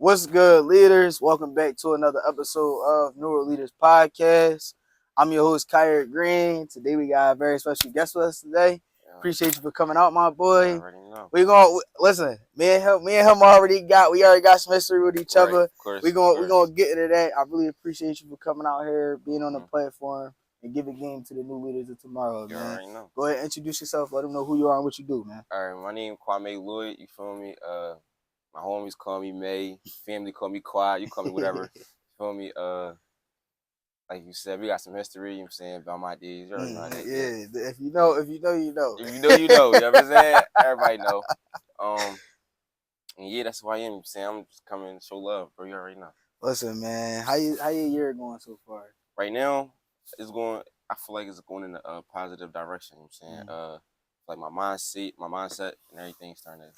What's good, leaders? Welcome back to another episode of Neuro Leaders Podcast. I'm your host, Kyrie Green. Today we got a very special guest with us today. Appreciate you for coming out, my boy. I already know. We gonna listen. Me and him already got some history with each other. Of course, we gonna get into that. I really appreciate you for coming out here, being on the platform, and giving game to the new leaders of tomorrow, you man. already know. Go ahead, introduce yourself. Let them know who you are and what you do, man. All right, my name Kwamae Lloyd. You feel me? My homies call me May. Family call me Quad. You call me whatever. You feel me? Like you said, we got some history. You know what I'm saying, about my days. You already know that. Yeah. If you know, you know. If you know, you know. You know what I'm saying? Everybody know. And yeah, that's who I am. You know what I'm saying, I'm just coming to show love, bro. You already know. Listen, man, how your year going so far? Right now, it's going. I feel like it's going in a positive direction. You know what I'm saying, like my mindset, and everything's starting to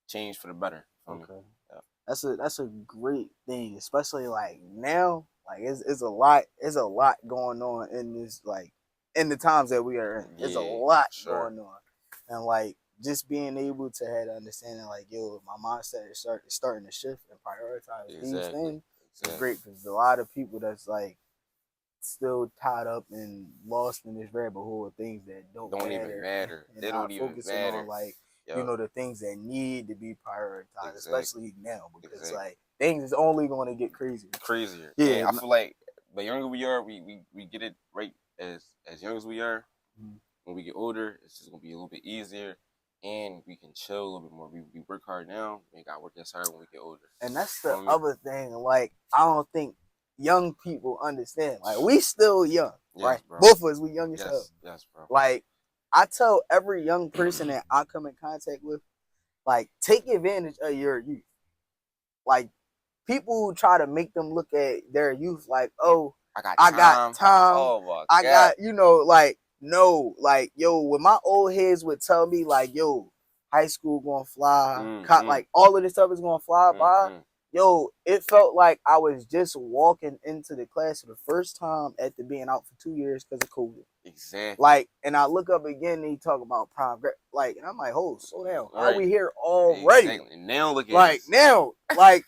change for the better. Okay, yeah. That's a great thing, especially like now. Like it's a lot going on in this, like in the times that we are in. There's a lot going on, and like just being able to have the understanding, like, yo, my mindset is starting to shift and prioritize these things. It's great, because a lot of people that's like still tied up and lost in this rabbit hole of things that don't even matter. They don't even matter. On, like, you know, the things that need to be prioritized, especially now, because like things is only going to get crazier. Yeah, and I feel like the younger we are, we get it right as young as we are. When we get older, it's just gonna be a little bit easier, and we can chill a little bit more. We work hard now. We gotta work as hard when we get older. And that's the other thing. Like, I don't think young people understand. Like, we still young, right? Bro. Both of us, we young as hell. Yes, bro. Like, I tell every young person that I come in contact with, like, take advantage of your youth. Like, people try to make them look at their youth like, oh, I got time. Oh my God. I got, you know, like, no, like, yo, when my old heads would tell me, like, yo, high school gonna fly, like, all of this stuff is gonna fly by. Yo, it felt like I was just walking into the class for the first time after being out for 2 years because of COVID. Exactly. Like, and I look up again and he talk about prime, like, and I'm like, oh, slow down. Why are we here already? Exactly. Now look at like this. Now, like,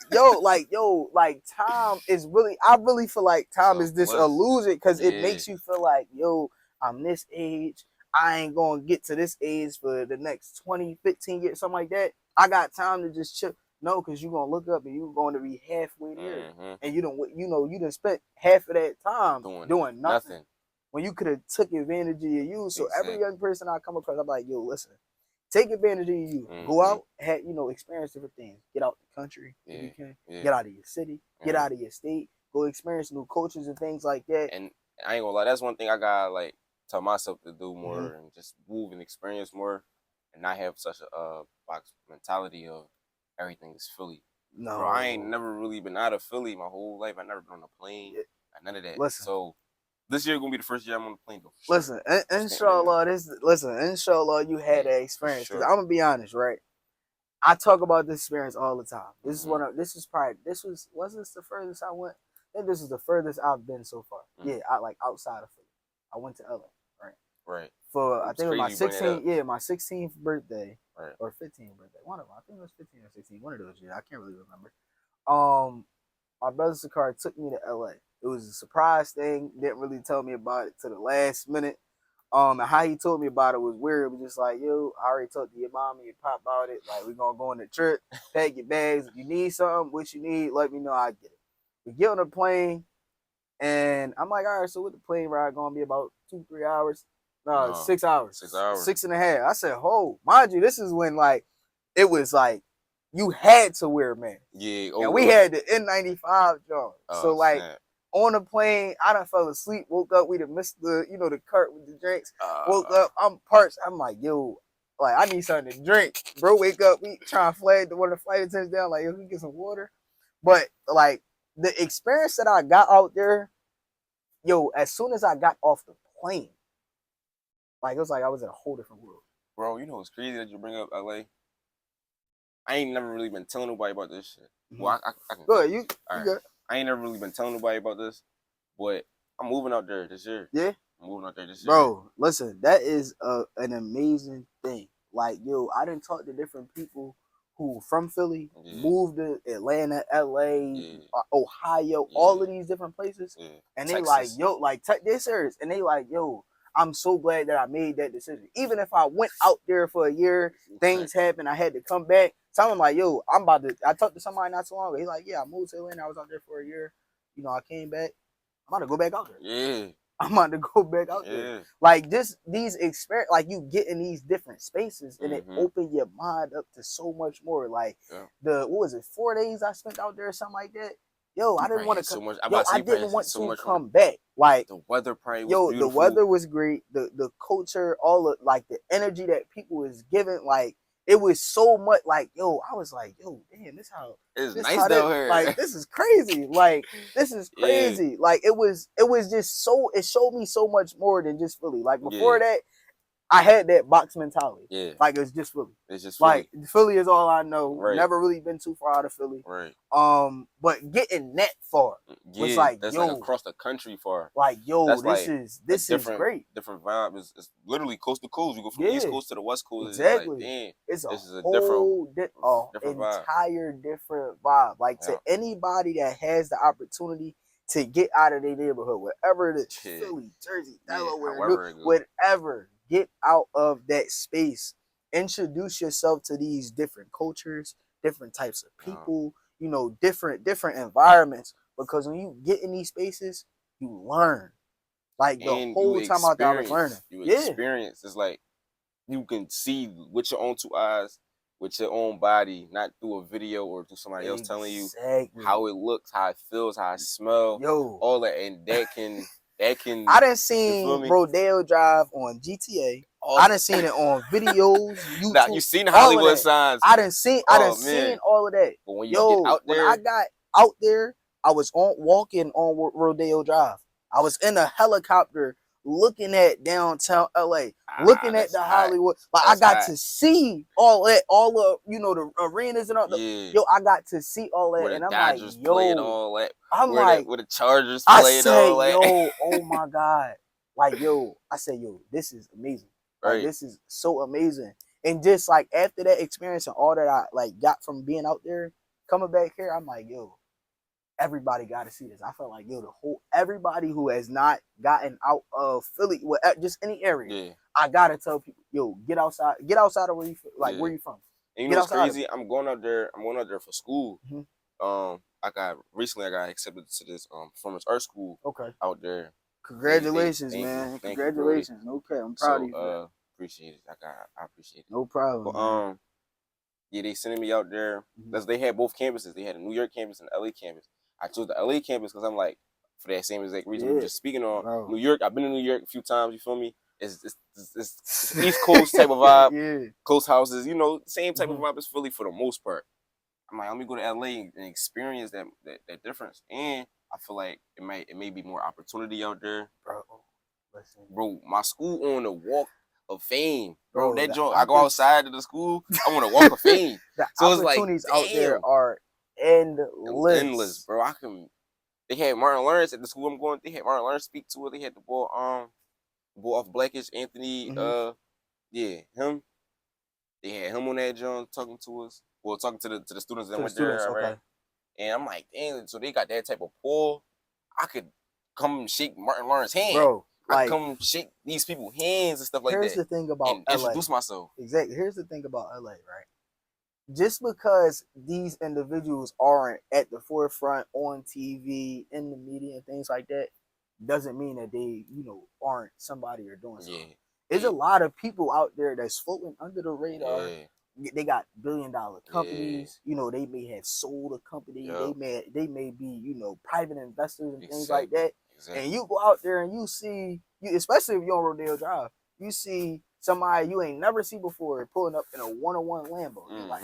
like time is really, I really feel like time is this illusion, because it makes you feel like, yo, I'm this age. I ain't gonna get to this age for the next 20, 15 years, something like that. I got time to just chill. No, because you're gonna look up and you're going to be halfway there, and you done spent half of that time doing nothing when you could have took advantage of your youth. So every young person I come across, I'm like, yo, listen, take advantage of your youth. Go out, experience different things. Get out the country if you can. Get out of your city. Get out of your state. Go experience new cultures and things like that. And I ain't gonna lie, that's one thing I gotta like tell myself to do more, and just move and experience more, and not have such a box mentality of everything is Philly. No, bro, I ain't never really been out of Philly my whole life. I never been on a plane, none of that. Listen, so this year gonna be the first year I'm on a plane though. Listen, inshallah, you had that experience. Because I'm gonna be honest, right? I talk about this experience all the time. This was the furthest I went. I think this is the furthest I've been so far. Yeah, I like outside of Philly. I went to LA, right? Right. For I think it was my 16th birthday, right, or 15th birthday. One of them. I think it was 15 or 16. One of those years. I can't really remember. My brother Sakar took me to LA. It was a surprise thing. Didn't really tell me about it to the last minute. And how he told me about it was weird. It was just like, yo, I already talked to your mom and your pop about it. Like, we're gonna go on the trip, pack your bags. If you need something, what you need, let me know, I get it. We get on the plane, and I'm like, all right, so with the plane ride gonna be about 2-3 hours? No, 6 hours. 6 hours. 6.5. I said, mind you, this is when like it was like you had to wear a mask. Yeah. And we had the N95 John. So like on the plane, I done fell asleep, woke up, we done missed the the cart with the drinks. Woke up, I'm parched. I'm like, yo, like I need something to drink. Bro, wake up, we trying to flag one of the flight attendants down, like, yo, can we get some water? But like the experience that I got out there, yo, as soon as I got off the plane, like it was like I was in a whole different world. Bro, you know it's crazy that you bring up LA. I ain't never really been telling nobody about this shit. Well, I can. Good, you good. I ain't never really been telling nobody about this, but I'm moving out there this year. Yeah? I'm moving out there this year. Bro, listen, that is an amazing thing. Like, yo, I done talked to different people who from Philly moved to Atlanta, LA, Ohio, all of these different places, and they like, yo, like they serious, and they like, yo, I'm so glad that I made that decision. Even if I went out there for a year, things happened, I had to come back. So I'm like, yo, I talked to somebody not so long ago. He's like, yeah, I moved to Atlanta, I was out there for a year. You know, I came back. I'm about to go back out there. Yeah. I'm about to go back out there. Like these experience, like you get in these different spaces and it open your mind up to so much more. Like what was it, 4 days I spent out there or something like that? Yo, I didn't want to come. I didn't want to come back. Like the weather probably was beautiful. The weather was great. The culture, all of like the energy that people was giving, like it was so much. Like yo, I was like, yo, damn, this nice down here. Like this is crazy. Like this is crazy. Like it was just so. It showed me so much more than just Philly. Like before that, I had that box mentality. Yeah. Like it's just Philly. It's just Philly. Like Philly is all I know. Right. Never really been too far out of Philly. Right. But getting that far was like, that's yo, like across the country far. Like, yo, this is great. Different vibe. It's literally coast to coast. You go from the East Coast to the West Coast. Exactly. It's like, damn, it's this is a whole different entire different vibe. Like to anybody that has the opportunity to get out of their neighborhood, wherever it is, Philly, Jersey, Delaware, whatever. Get out of that space. Introduce yourself to these different cultures, different types of people, you know, different environments. Because when you get in these spaces, you learn. Like the whole time out there, I was learning. You experience. It's like you can see with your own two eyes, with your own body, not through a video or through somebody else telling you how it looks, how it feels, how it smells, all that, and that can. I done seen Rodeo Drive on GTA. I done seen it on videos, YouTube. Now, you seen the Hollywood signs. I done seen all of that. But when you get out there, when I got out there, I was walking on Rodeo Drive. I was in a helicopter looking at downtown LA, looking at the Hollywood. Like I got to see all that, all of the arenas and all. Yo, I got to see all that, and I'm like, yo, all that. I'm like, where the Chargers playing all that. Yo, oh my God, like yo, I said, yo, this is amazing. Like, this is so amazing. And just like after that experience and all that I like got from being out there, coming back here, I'm like, yo, everybody got to see this. I felt like, yo, everybody who has not gotten out of Philly, just any area, I gotta tell people, yo, get outside of where you where you from. And you know what's crazy? I'm going out there for school. I recently got accepted to this performance art school. Out there. Congratulations, man. Congratulations. Okay, I'm proud of you. Appreciate it. I appreciate it. No problem. But, they sending me out there. They had both campuses. They had a New York campus and an LA campus. I chose the LA campus because I'm like, for that same exact reason we were just speaking on. New York, I've been in New York a few times, you feel me? It's East Coast type of vibe. Close houses, same type of vibe as Philly for the most part. I'm like, let me go to LA and experience that difference. And I feel like it may be more opportunity out there. Bro, my school on the Walk of Fame. Bro, that joint, I go outside to the school, I want to Walk of Fame. The opportunities out there are endless, bro. They had Martin Lawrence at the school I'm going. They had Martin Lawrence speak to it. They had the boy off Blackish, Anthony. Him. They had him on that joint talking to us. Well, talking to the students that went there, right? And I'm like, damn. So they got that type of pull. I could come shake Martin Lawrence's hand, bro. I come shake these people's hands and stuff like that. Here's the thing about LA. Introduce myself. Exactly. Here's the thing about LA, right? Just because these individuals aren't at the forefront on TV, in the media, and things like that, doesn't mean that they, aren't somebody or doing something. There's a lot of people out there that's floating under the radar. They got billion-dollar companies. They may have sold a company. They may be, private investors and things like that. And you go out there and you see, especially if you're on Rodeo Drive, you see somebody you ain't never seen before pulling up in a 101 Lambo. You're like,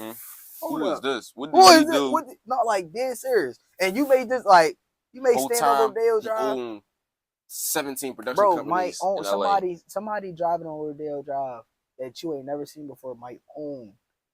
who is this? What did he do? Not like dead serious. And you may just stand on Rodeo Drive. 17 production companies. Somebody driving on Rodeo Drive that you ain't never seen before might own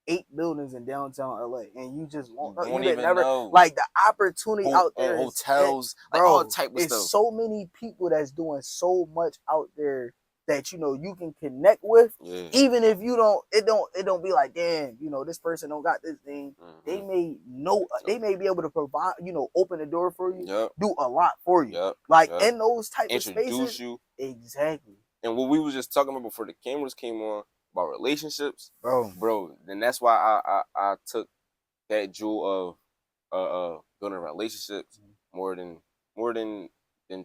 8 buildings in downtown LA, and you just won't know. Like the opportunity out there, hotels, all type of stuff. It's so many people that's doing so much out there that you can connect with, even if it don't be like, damn, this person don't got this thing. They may know, they may be able to provide, open the door for you, do a lot for you, in those type of spaces. Introduce you. Exactly. And what we was just talking about before the cameras came on about relationships, bro. Then that's why I took that jewel of building relationships more than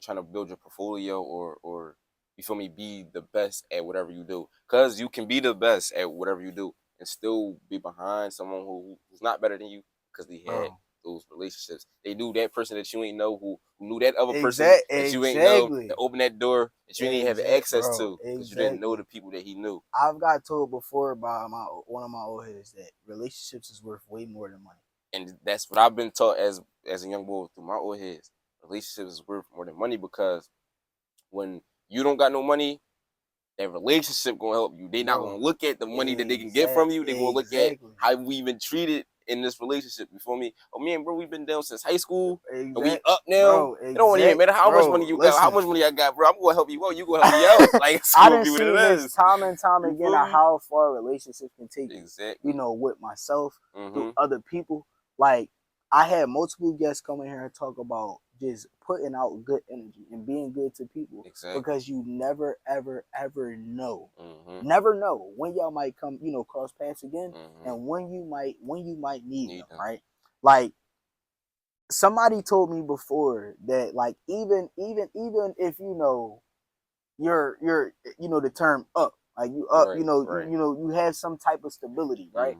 trying to build your portfolio or you feel me, be the best at whatever you do. Cause you can be the best at whatever you do and still be behind someone who's not better than you because they had those relationships. They knew that person that you ain't know who knew that other person that you ain't know, that opened that door that you didn't have access to because you didn't know the people that he knew. I've got told before by one of my old heads that relationships is worth way more than money. And that's what I've been taught as a young boy through my old heads. Relationships is worth more than money because when you don't got no money, that relationship gonna help you. They not gonna look at the money that they can get from you. They gonna look at how we've been treated in this relationship. You feel me? Oh man, bro, we've been down since high school, and we up now. It don't even matter how much money you got, how much money I got, bro. I'm gonna help you out. You gonna help me out. Like I done seen this time and time again of how far relationships can take you. Exactly. With myself, through other people. Like I had multiple guests come in here and talk about just putting out good energy and being good to people because you never ever know, never know when y'all might come, cross paths again, and when you might need them, right? Like somebody told me before that, like even if you're the term up, like you up, you have some type of stability, right?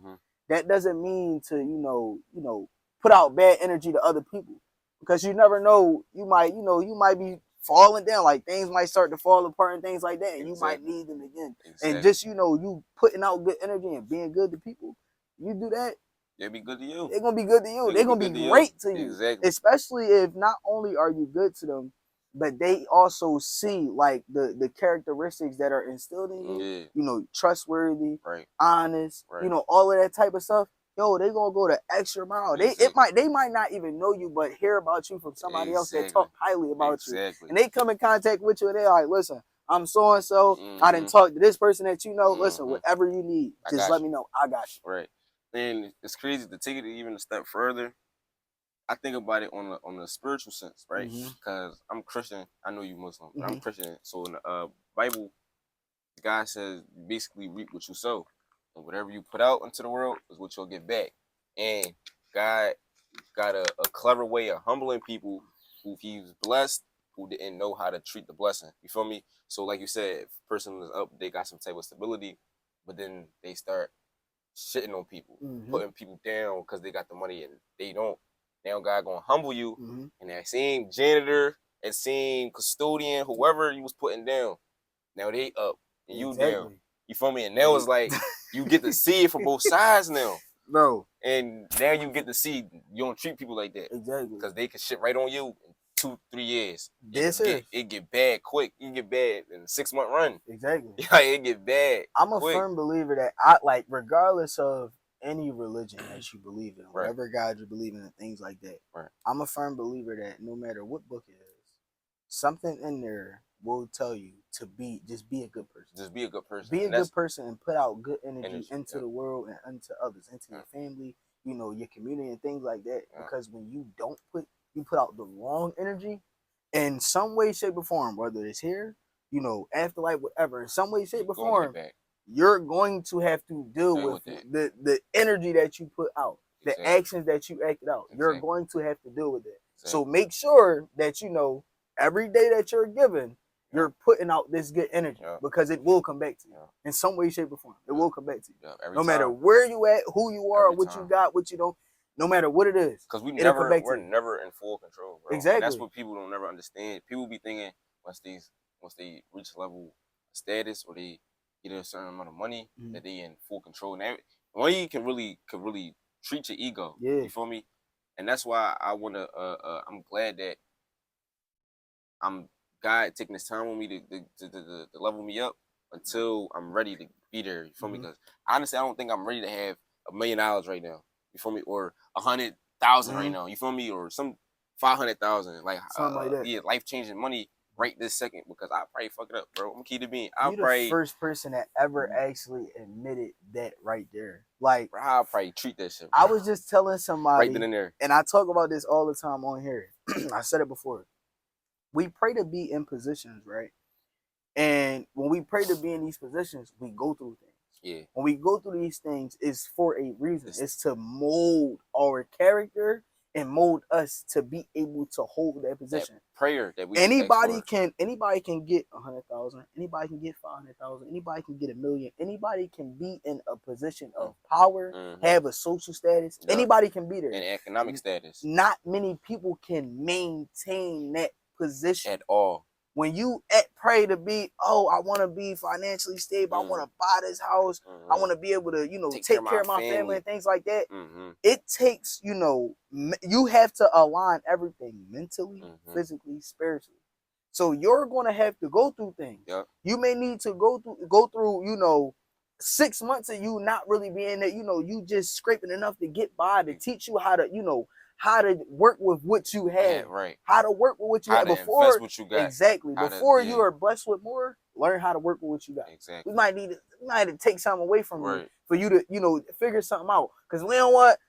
That doesn't mean to put out bad energy to other people, because you never know, you might be falling down, like things might start to fall apart and things like that, and you might need them again. And just you putting out good energy and being good to people, you do that, they'll be good to you. They're gonna be good to you. They're gonna be great to you. Especially if not only are you good to them, but they also see like the characteristics that are instilled in you, trustworthy, honest, all of that type of stuff. Yo, they gonna go the extra mile. They might not even know you, but hear about you from somebody else that talk highly about you. And they come in contact with you and they're like, listen, I'm so and so. I didn't talk to this person that you know. Listen, whatever you need, just let me know. I got you. Right. And it's crazy to take it even a step further. I think about it on the spiritual sense, right? Because I'm Christian. I know you Muslim, but I'm Christian. So in the Bible, God says basically reap what you sow. And whatever you put out into the world is what you'll get back. And God got a clever way of humbling people who he's blessed, who didn't know how to treat the blessing. You feel me? So like you said, if a person is up, they got some type of stability, but then they start shitting on people, putting people down because they got the money and they don't. Now God gonna humble you, and that same janitor, that same custodian, whoever you was putting down, now they up and you down. You feel me? And now it's like you get to see it from both sides now, bro. And now you get to see you don't treat people like that, because they can shit right on you in 2-3 years. It get bad quick. You get bad in a 6-month run. Yeah, it get bad. I'm a firm believer that regardless of any religion that you believe in, whatever God you believe in, and things like that. I'm a firm believer that no matter what book it is, something in there will tell you to just be a good person. Just be a good person. Be a good person and put out good energy into the world and into others, into your family, your community and things like that. Because when you don't put out the wrong energy in some way, shape, or form, whether it's here, afterlife, whatever, in some way, shape, or form, you're going to have to deal with the energy that you put out, the actions that you acted out. You're going to have to deal with it. So make sure that every day that you're given, you're putting out this good energy, because it will come back to you in some way, shape, or form. It will come back to you. No matter where you at, who you are, what you got, what you don't, no matter what it is. Because we're never in full control, bro. Exactly. And that's what people don't never understand. People be thinking once they reach a level of status or they get a certain amount of money, that they in full control. And money can really treat your ego. You feel me? And that's why I wanna I'm glad that God taking his time on me to level me up until I'm ready to be there. You feel me? Because honestly, I don't think I'm ready to have $1 million right now. You feel me? Or 100,000 right now. You feel me? Or some 500,000. Like something like that. Yeah, life changing money. right this second because I probably fuck it up, bro. I'm gonna keep it being. You're the first person that ever actually admitted that right there. Like, bro, I'll probably treat that shit. I was just telling somebody, right then and there, and I talk about this all the time on here. I said it before. We pray to be in positions, right? And when we pray to be in these positions, we go through things. Yeah. When we go through these things, it's for a reason. It's to mold our character and mold us to be able to hold that position. That prayer that we anybody can get 100,000. Anybody can get 500,000. Anybody can get 1,000,000. Anybody can be in a position of power, have a social status. Yep. Anybody can be there. An economic status. Not many people can maintain that position at all. When you pray to be, I want to be financially stable. I want to buy this house. I want to be able to, take care of my family and things like that. It takes, you have to align everything mentally, physically, spiritually. So you're going to have to go through things. Yep. You may need to go through, 6 months of you not really being there, you just scraping enough to get by, to teach you how to, how to work with what you have. Yeah, right. How to work with what you have before. Invest what you got. Exactly. Before you are blessed with more, learn how to work with what you got. Exactly. We might need to take something away from you for you to, figure something out. Because we don't want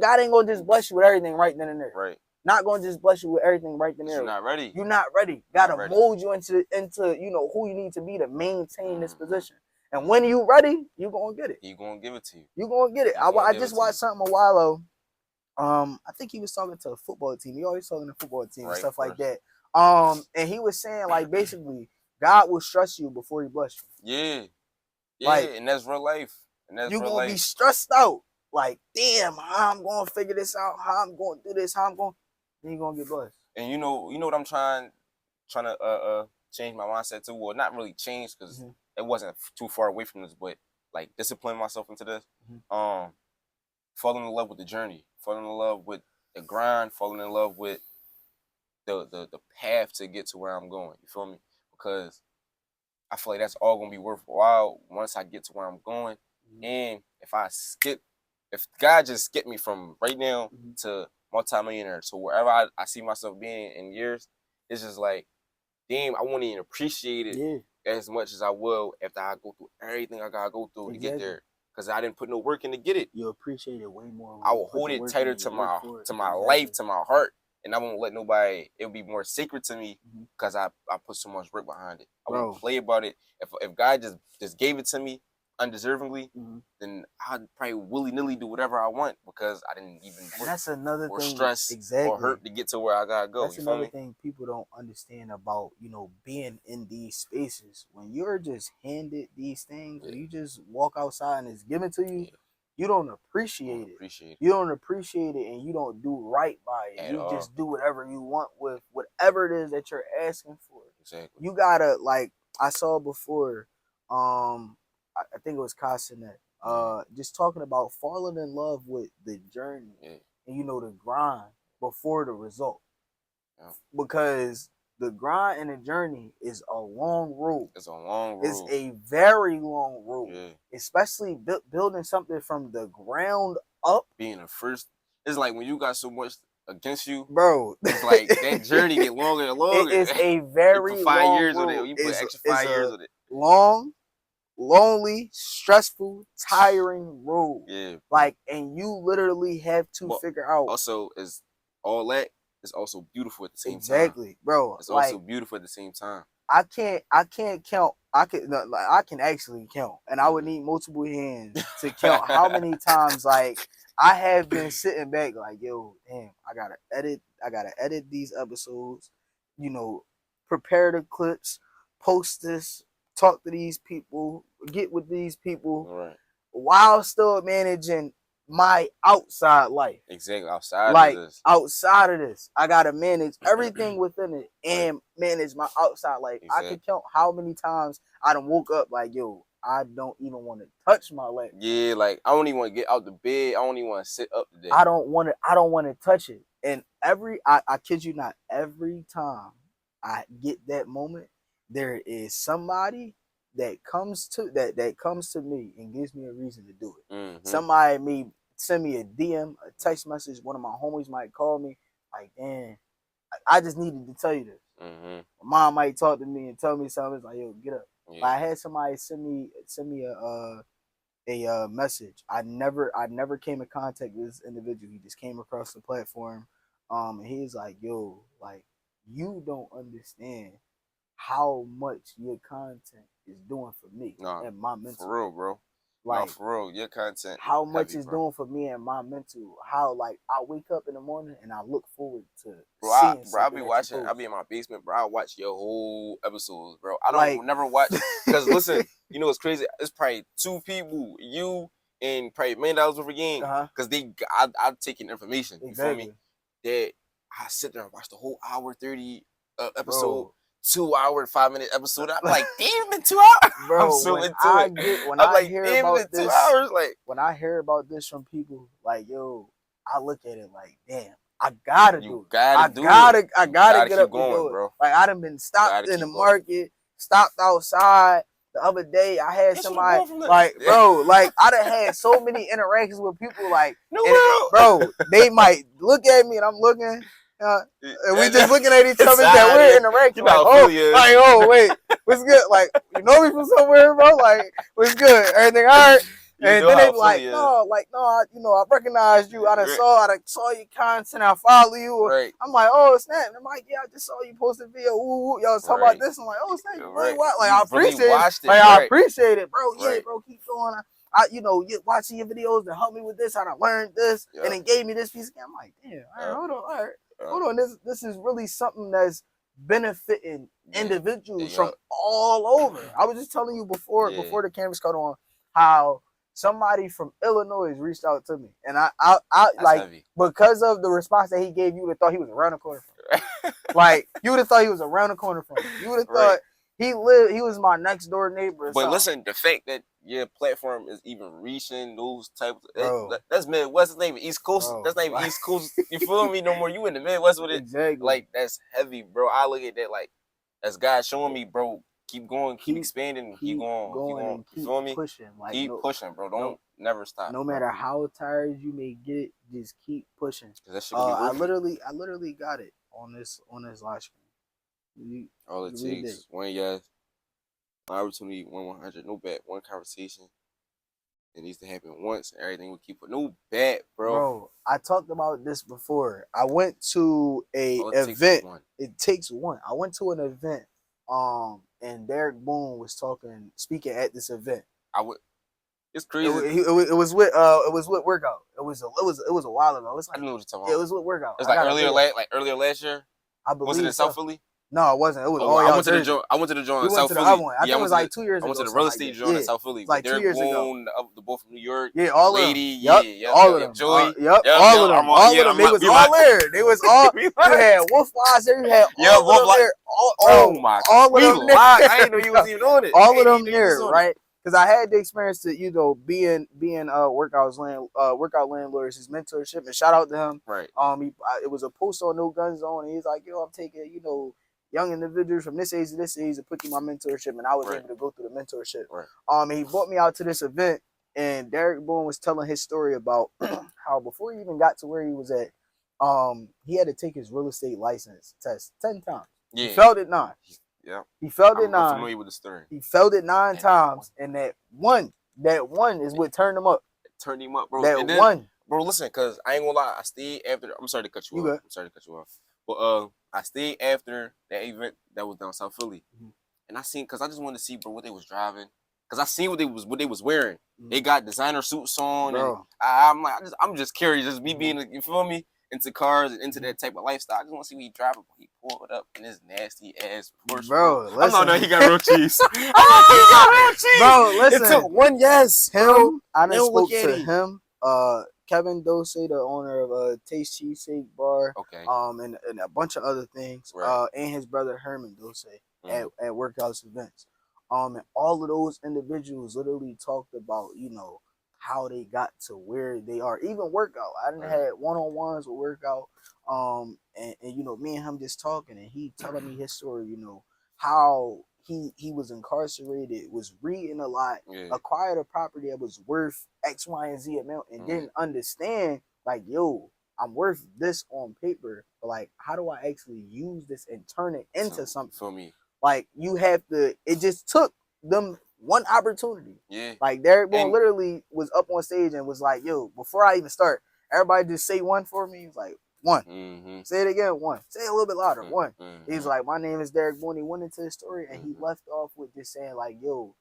God ain't gonna just bless you with everything right then and there. Right. Not gonna just bless you with everything right then and there. You're not ready. You're not ready. Gotta mold you into who you need to be to maintain this position. And when you ready, you're gonna get it. You're gonna give it to you. You're gonna get it. I just watched something a while ago. I think he was talking to a football team. He always talking to a football team and stuff like that. And he was saying, like, basically, God will stress you before he bless you. Yeah. Yeah, like, and that's real life. And that's you're going to be stressed out. Like, damn, how I'm going to figure this out, how I'm going to do this, then you're going to get blessed. And you know what I'm trying to change my mindset to? Well, not really change because it wasn't too far away from this, but, like, discipline myself into this. Falling in love with the journey. Falling in love with the grind, falling in love with the path to get to where I'm going. You feel me? Because I feel like that's all gonna be worthwhile once I get to where I'm going. And if God just skip me from right now to multimillionaire, to wherever I see myself being in years, it's just like, damn, I won't even appreciate it as much as I will after I go through everything I gotta go through to get there. Because I didn't put no work in to get it. You'll appreciate it way more. I will hold it tighter to my life, to my heart, and I won't let nobody. It'll be more sacred to me because I put so much work behind it. I won't play about it. If God just gave it to me undeservingly, then I'd probably willy-nilly do whatever I want because I didn't even work. That's another or thing. Stress or hurt to get to where I gotta go. That's another thing people don't understand about being in these spaces. When you're just handed these things, or you just walk outside and it's given to you, you don't appreciate it. You don't appreciate it, and you don't do right by it. You just do whatever you want with whatever it is that you're asking for. Exactly. You gotta, like I saw before. I think it was Castanet, just talking about falling in love with the journey and the grind before the result. Because the grind and the journey is a long road. It's a long road. It's a very long road. Especially building something from the ground up. Being the first, it's like when you got so much against you, bro. It's like that journey get longer and longer. It is a very you put 5 long years road. with it. You put extra 5 years with it. Long, lonely, stressful, tiring road. Yeah. Like, and you literally have to figure out. Also, is all that is also beautiful at the same time. Exactly, bro. It's also beautiful at the same time. I can't count. I can actually count, and I would need multiple hands to count how many times like I have been sitting back like, yo, damn, I gotta edit these episodes, prepare the clips, post this, talk to these people, get with these people, while still managing my outside life. Exactly, outside of this. I gotta manage everything within it and manage my outside life. Exactly. I can count how many times I done woke up like, yo, I don't even want to touch my leg. Yeah, like I don't even want to get out the bed. I don't even want to sit up today. I don't want to touch it. And I kid you not, every time I get that moment, there is somebody that comes to me and gives me a reason to do it. Somebody may send me a DM, a text message. One of my homies might call me like, "Man, I just needed to tell you this. Mm-hmm. My mom might talk to me and tell me something. It's like, yo, get up. Yeah. Like, I had somebody send me a message. I never came in contact with this individual. He just came across the platform. And he's like, yo, like, you don't understand how much your content is doing for me and my mental. For real, bro. Like, for real, your content. How much it's doing for me and my mental. How, like, I wake up in the morning and I look forward to seeing I'll be watching. I'll be in my basement, bro. I watch your whole episodes, bro. I don't like, never watch because listen, you know what's crazy? It's probably 2 people, you and probably $1 million worth of game, because I'm taking information. You feel me? That I sit there and watch the whole hour 30 episode. Bro. 2 hour 5-minute episode. I'm like, damn, been 2 hours. Bro, I'm so into it. When I hear about this, 2 hours, like, when I hear about this from people, like, yo, I look at it like, damn, I gotta do it. I gotta get up and do it, bro. Like, I done been stopped in the market, stopped outside. The other day, I had somebody, like, bro, like, I done had so many interactions with people, like, bro, they might look at me and I'm looking. And we just looking at each other that we're interacting. Like, oh, wait, what's good? Like, you know me from somewhere, bro? Like, what's good? Everything all right? And then they be like, no, I recognized you. I done saw your content. I follow you. Right. I'm like, oh, snap. And I'm like, yeah, I just saw you post a video. Ooh, y'all was talking about this. I'm like, oh, snap. You really watch? Like, I appreciate it. Like, I appreciate it, bro. Yeah, bro, keep going. You watching your videos to help me with this. I done learned this, and then gave me this piece again. I'm like, damn, all right, hold on, all right. Hold on, this is really something that's benefiting individuals from all over. I was just telling you before the cameras cut on how somebody from Illinois reached out to me, and I like heavy. Because of the response that he gave, you would have thought he was around the corner from me. Like, you would have thought he was around the corner from me. You would have thought he was my next door neighbor. But listen, the fact that your platform is even reaching those types of, that's Midwest, it's not even East Coast. Bro, that's not even East Coast. You feel me? No more. You in the Midwest with it. Exactly. Like, that's heavy, bro. I look at that like that's God showing me, bro. Keep going, keep expanding, keep going. You feel me? Pushing, like, keep pushing, bro. Don't never stop. No matter how tired you may get, just keep pushing. I literally got it on this live stream. All it takes, one yes, one opportunity, 100, no bet, one conversation. It needs to happen once. Everything will keep it. No bet, bro. Bro, I talked about this before. I went to a event. It takes one. I went to an event. And Derek Boone was speaking at this event. It's crazy. It was with workout. It was a while ago. I know what you're talking about. It was with workout. It's like earlier last year. I believe. Was it in South Philly? No, it wasn't. It was I went to the joint in South Philly. I think it was like 2 years ago. I went to the real estate joint in South Philly. Like 2 years ago. The boy from New York. Yeah, all lady, of them. All of them. Joey. All of them. They was all there. They was all. You had Wolf Wise there. You had all of them there. Oh my God. All of them there. I didn't know you was even doing it. All of them there, right? Because I had the experience to being workout landlords, his mentorship, and shout out to him. Right. It was a post on No Gun Zone, and he's like, yo, I'm taking young individuals from this age to this age to put through my mentorship, and I was able to go through the mentorship. Right. He brought me out to this event, and Derek Boone was telling his story about how before he even got to where he was at, he had to take his real estate license test 10 times. Yeah. He failed it 9. Yeah. He failed it 9. I'm familiar with the story. He failed it 9 times, and that one is what turned him up. Turned him up, bro. That one. Bro, listen, because I ain't gonna lie, I stayed after. I'm sorry to cut you off. I'm sorry to cut you off. But I stayed after that event that was down South Philly, and I seen, because I just wanted to see, bro, what they was driving, because I seen what they was wearing. They got designer suits on, and I'm just curious, just me being, you feel me, into cars and into that type of lifestyle. I just want to see what he driving. He pulled up in his nasty ass Porsche. Bro, listen. I'm not he got real cheese. He got real cheese. Bro, listen. It took one yes. Him. I done spoke to him. Kevin Dose, the owner of Taste Cheesesteak Bar. Okay. And a bunch of other things. Right. And his brother Herman Dose at workouts events. And all of those individuals literally talked about, how they got to where they are. Even workout. I done had one-on-ones with workout. And me and him just talking, and he telling me his story, how he was incarcerated, was reading a lot, acquired a property that was worth X, Y, and Z amount, and didn't understand, like, yo, I'm worth this on paper, but like, how do I actually use this and turn it into something? For me, like you have to. It just took them one opportunity. Yeah. Like Derek Boone literally was up on stage and was like, "Yo, before I even start, everybody just say one for me." He was like, "One." Mm-hmm. Say it again. One. Say it a little bit louder. One. Mm-hmm. He's like, "My name is Derek Boone." He went into his story and he left off with just saying like, "Yo,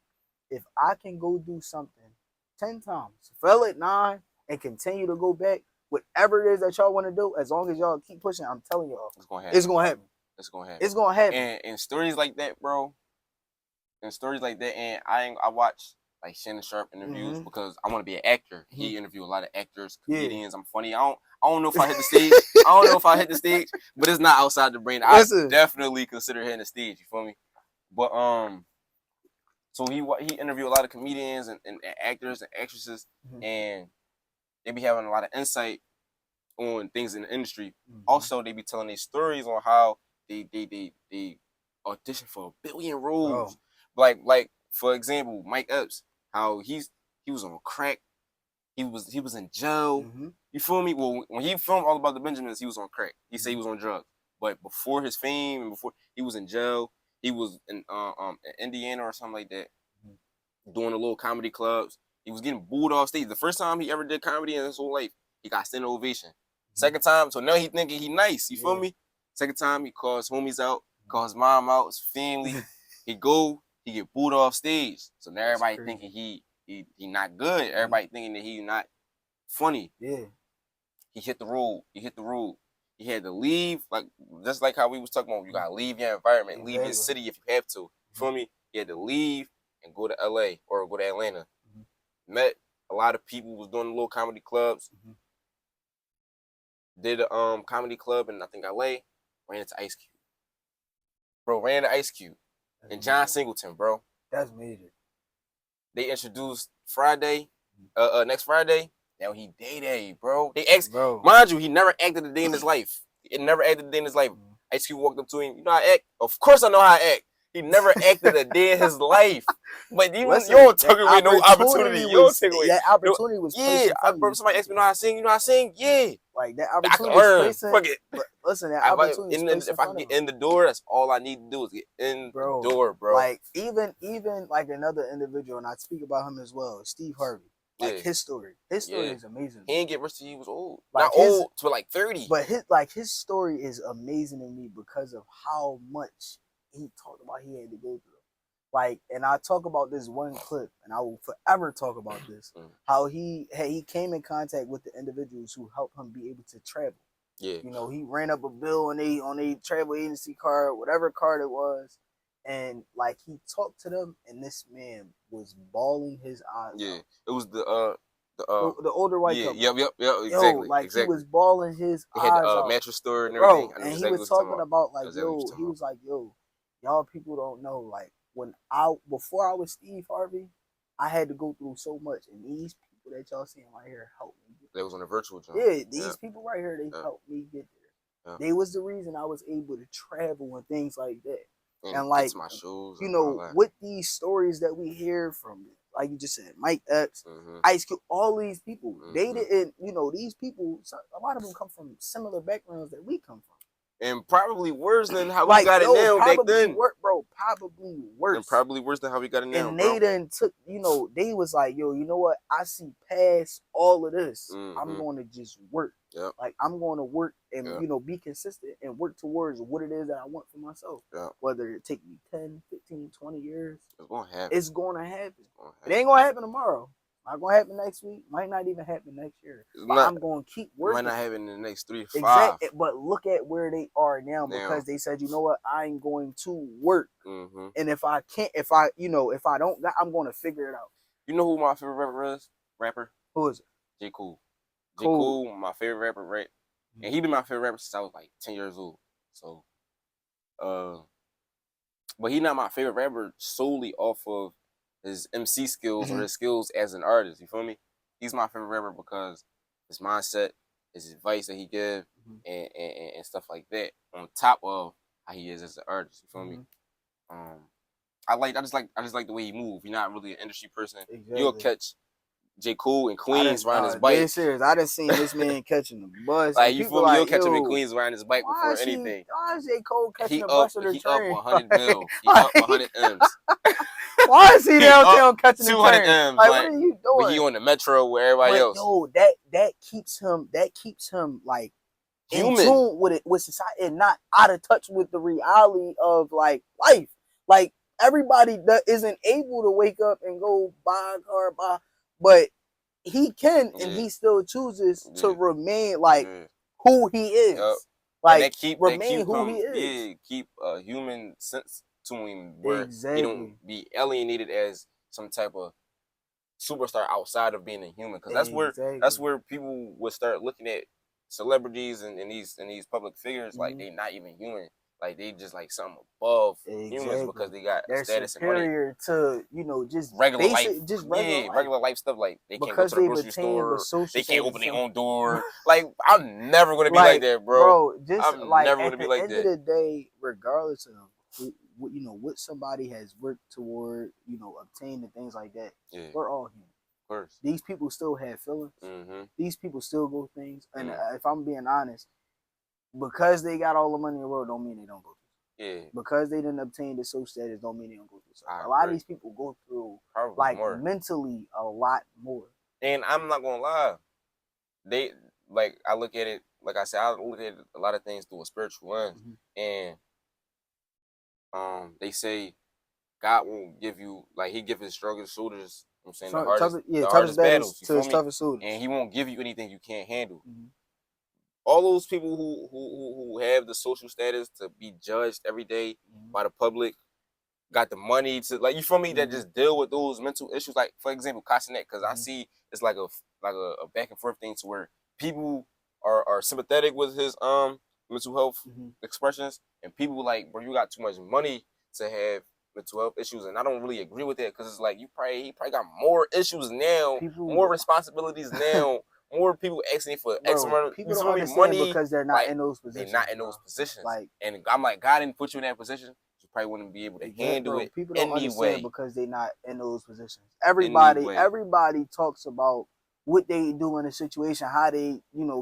if I can go do something 10 times, fail at 9, and continue to go back, whatever it is that y'all want to do, as long as y'all keep pushing, I'm telling y'all, it's gonna happen. It's gonna happen. It's gonna happen. It's gonna happen." And stories like that, bro. And stories like that, and I watch like Shannon Sharp interviews because I want to be an actor. He interviewed a lot of actors, comedians. I'm funny. I don't know if I hit the stage. I don't know if I hit the stage, but it's not outside the brain. I definitely consider hitting the stage. You feel me? But so he interviewed a lot of comedians and actors and actresses, and they be having a lot of insight on things in the industry. Also, they be telling these stories on how they audition for a billion roles. Like for example, Mike Epps, how he was on crack. He was in jail. You feel me? Well, when he filmed All About the Benjamins, he was on crack. He said he was on drugs. But before his fame and before he was in jail, he was in Indiana or something like that, doing the little comedy clubs. He was getting booed off stage. The first time he ever did comedy in his whole life, he got standing ovation. Second time, so now he thinking he nice. You feel me? Second time, he calls homies out, calls mom out, his family. He get booed off stage. So now everybody thinking he not good. Everybody thinking that he not funny. Yeah. He hit the road. He had to leave, like just like how we was talking about. You gotta leave your environment, leave your city if you have to. You feel me? He had to leave and go to LA or go to Atlanta. Met a lot of people, was doing little comedy clubs. Did a comedy club in I think LA. Ran into Ice Cube. Bro, ran into Ice Cube. And John Singleton, bro. That's major. They introduced Friday, next Friday. Now he day, bro. They asked, mind you, he never acted a day in his life. He never acted a day in his life. Ice Cube walked up to him, you know how I act? Of course I know how I act. He never acted a day in his life. But you don't take away no opportunity. You don't take away. That opportunity was somebody asked me, you know how I sing? You know how I sing? Yeah. Like that opportunity was placed. Fuck it. But listen, that opportunity if I can get in the door, that's all I need to do is get in the door, bro. Like even like another individual, and I speak about him as well, Steve Harvey. Like his story is amazing. He didn't get rich till he was old. Like not old, to like 30. But his story is amazing to me because of how much he talked about he had to go through. Like, and I talk about this one clip, and I will forever talk about this. How he came in contact with the individuals who helped him be able to travel. Yeah, you know, he ran up a bill on a travel agency card, whatever card it was, and like he talked to them, and this man was bawling his eyes out. It was the older white couple. Yep, exactly. He was bawling his eyes out. He had the mattress store and everything. Bro, and he was talking about like, he was like, y'all people don't know, like, before I was Steve Harvey, I had to go through so much, and these people that y'all seeing right here helped me. They was on a virtual job. Yeah, these people right here, they helped me get there. They was the reason I was able to travel and things like that. And like, my shoes, you know, with these stories that we hear from, like you just said, Mike Epps, Ice Cube, all these people, they didn't, you know, these people, a lot of them come from similar backgrounds that we come from. And probably worse than how we got it now back then. Probably worse. And probably worse than how we got it now, and they then took, you know, they was like, yo, you know what? I see past all of this. I'm going to just work. Yep. Like, I'm going to work and, you know, be consistent and work towards what it is that I want for myself. Yep. Whether it take me 10, 15, 20 years. It's going to happen. It's going to happen. It ain't going to happen tomorrow. Not gonna happen next week. Might not even happen next year. I'm gonna keep working. Might not happen in the next 3 to 5. Exactly. But look at where they are now because they said, you know what, I'm going to work. And if I can't, if I don't, I'm gonna figure it out. You know who my favorite rapper? Who is it? J. Cole. J. Cole, my favorite rapper, right? And he been my favorite rapper since I was like 10 years old. So, but he not my favorite rapper solely off of his MC skills or his skills as an artist. You feel me? He's my favorite rapper because his mindset, his advice that he give, and stuff like that. On top of how he is as an artist. You feel me? I just like the way he move. He's not really an industry person. Exactly. You'll catch J. Cole in Queens riding his bike. Serious. I done seen this man catching the bus. Like, you feel me? You'll catch him in Queens riding his bike before anything. Why is J. Cole catching the bus or the train? He up 100 mil. He up 100 M's. Why is he downtown catching the train? 200 M's. Like, what are you doing? But he on the metro with everybody else. Yo, that keeps him like human, in tune with society, and not out of touch with the reality of like life. Like, everybody that isn't able to wake up and go buy a car, but he can, and he still chooses to remain like who he is. Yep. Like, remain who he is. Yeah, keep a human sense to him where he don't be alienated as some type of superstar outside of being a human. Because that's where people would start looking at celebrities and these public figures like they not even human. Like, they just like something above humans because they got status and money. They're superior to, just regular basic, life. Just regular life stuff. Like, they can't go to the grocery store. They can't open their own door. Like, I'm never going to be like that, bro. I'm never going to be like that. At the end of the day, regardless of what somebody has worked toward, obtained and things like that, we're all human. Of course. These people still have feelings. Mm-hmm. These people still go things. And if I'm being honest, because they got all the money in the world don't mean they don't go through. Yeah. Because they didn't obtain the social status don't mean they don't go through. A lot of these people go through mentally a lot more. And I'm not gonna lie, I look at it, like I said, I look at a lot of things through a spiritual lens. Mm-hmm. And they say God won't give you, like, he give his strongest soldiers, I'm saying, the hardest battles to his toughest soldiers. And he won't give you anything you can't handle. Mm-hmm. All those people who have the social status to be judged every day by the public, got the money to, like, you feel me, that just deal with those mental issues. Like, for example, Castanet, because I see it's like a back and forth thing to where people are sympathetic with his mental health expressions, and people like, bro, you got too much money to have mental health issues, and I don't really agree with that, because it's like he probably got more issues now, more responsibilities now. More people asking for X amount of people don't understand money because they're not in those positions. They're not in those positions. Like, and I'm like, God didn't put you in that position. You probably wouldn't be able to handle it. People don't understand because they're not in those positions. Everybody talks about what they do in a situation, how they,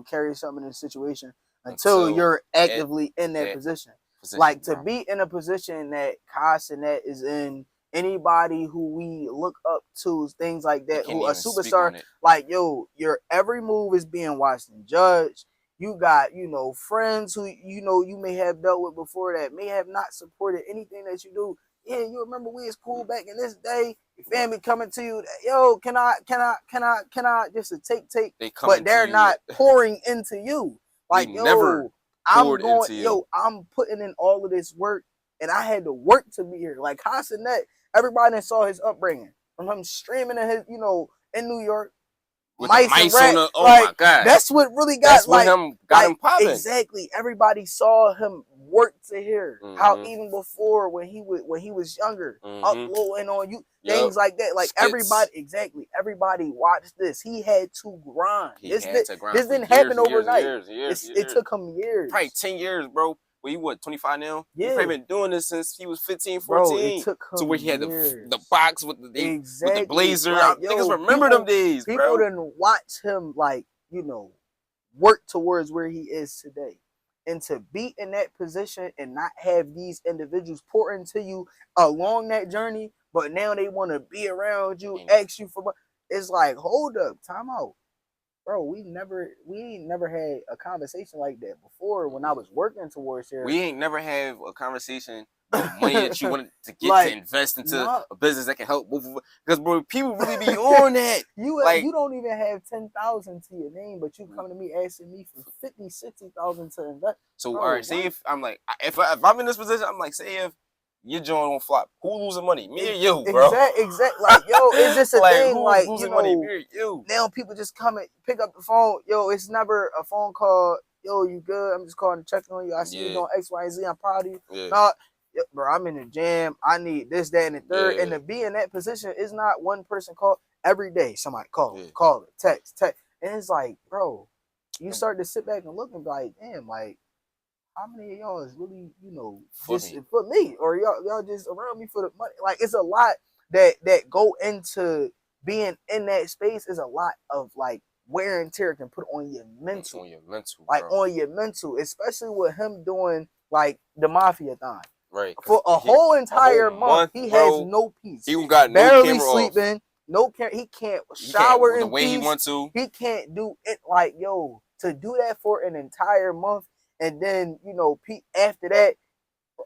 carry something in a situation until you're actively in that position. Like, to be in a position that Castanet is in, anybody who we look up to, things like that, who a superstar, like, your every move is being watched and judged. You got, friends who, you may have dealt with before that may have not supported anything that you do. Yeah, you remember we was cool back in this day. Your family coming to you, yo, can I, just to take, but they're not pouring into you. Like, I'm putting in all of this work, and I had to work to be here. Like, Castanet, everybody saw his upbringing from him streaming in his, in New York. With mice on the, my God. That's what really got him popping. Exactly. Everybody saw him work to here. How even before when he was younger, uploading on you, things like that. Like, everybody watched this. He had to grind. This didn't happen overnight. It took him years. Probably 10 years, bro. Well, you 25 now? Yeah. He's probably been doing this since he was 15, 14. Bro, it took him to where he had the box with the blazer. Like, niggas remember them days, bro. People didn't watch him, like, work towards where he is today. And to be in that position and not have these individuals pour into you along that journey, but now they want to be around you, ask you for, it's like, hold up, time out. Bro, we ain't never had a conversation like that before when I was working towards here. We ain't never have a conversation about money that you wanted to get to invest into a business that can help both of us. Because, bro, people really be on that. You don't even have 10,000 to your name, but you come to me asking me for 50, 60,000 to invest. So, all right, say if I'm like, if I'm in this position, I'm like, say if your joint on flop, who losing money? Me or you, bro? Exactly. Like, yo, it's just a thing. Like, losing money? Me or you? Now people just come and pick up the phone. Yo, it's never a phone call. Yo, you good? I'm just calling to check on you. I see you doing X, Y, and Z. I'm proud of you. Yeah. No, bro, I'm in the jam. I need this, that, and the third. Yeah. And to be in that position is not one person call every day. Somebody call it, text. And it's like, bro, you start to sit back and look and be like, damn, like, how many of y'all is really, for me, or y'all just around me for the money? Like, it's a lot that go into being in that space is a lot of like wear and tear can put on your mental. Like bro. On your mental, especially with him doing like the mafia thing. Right. For a whole entire month, he has no peace. He got barely no sleeping, off. No care. He can't shower in the way peace. He wants to. He can't do it. Like, yo, to do that for an entire month, and then after that,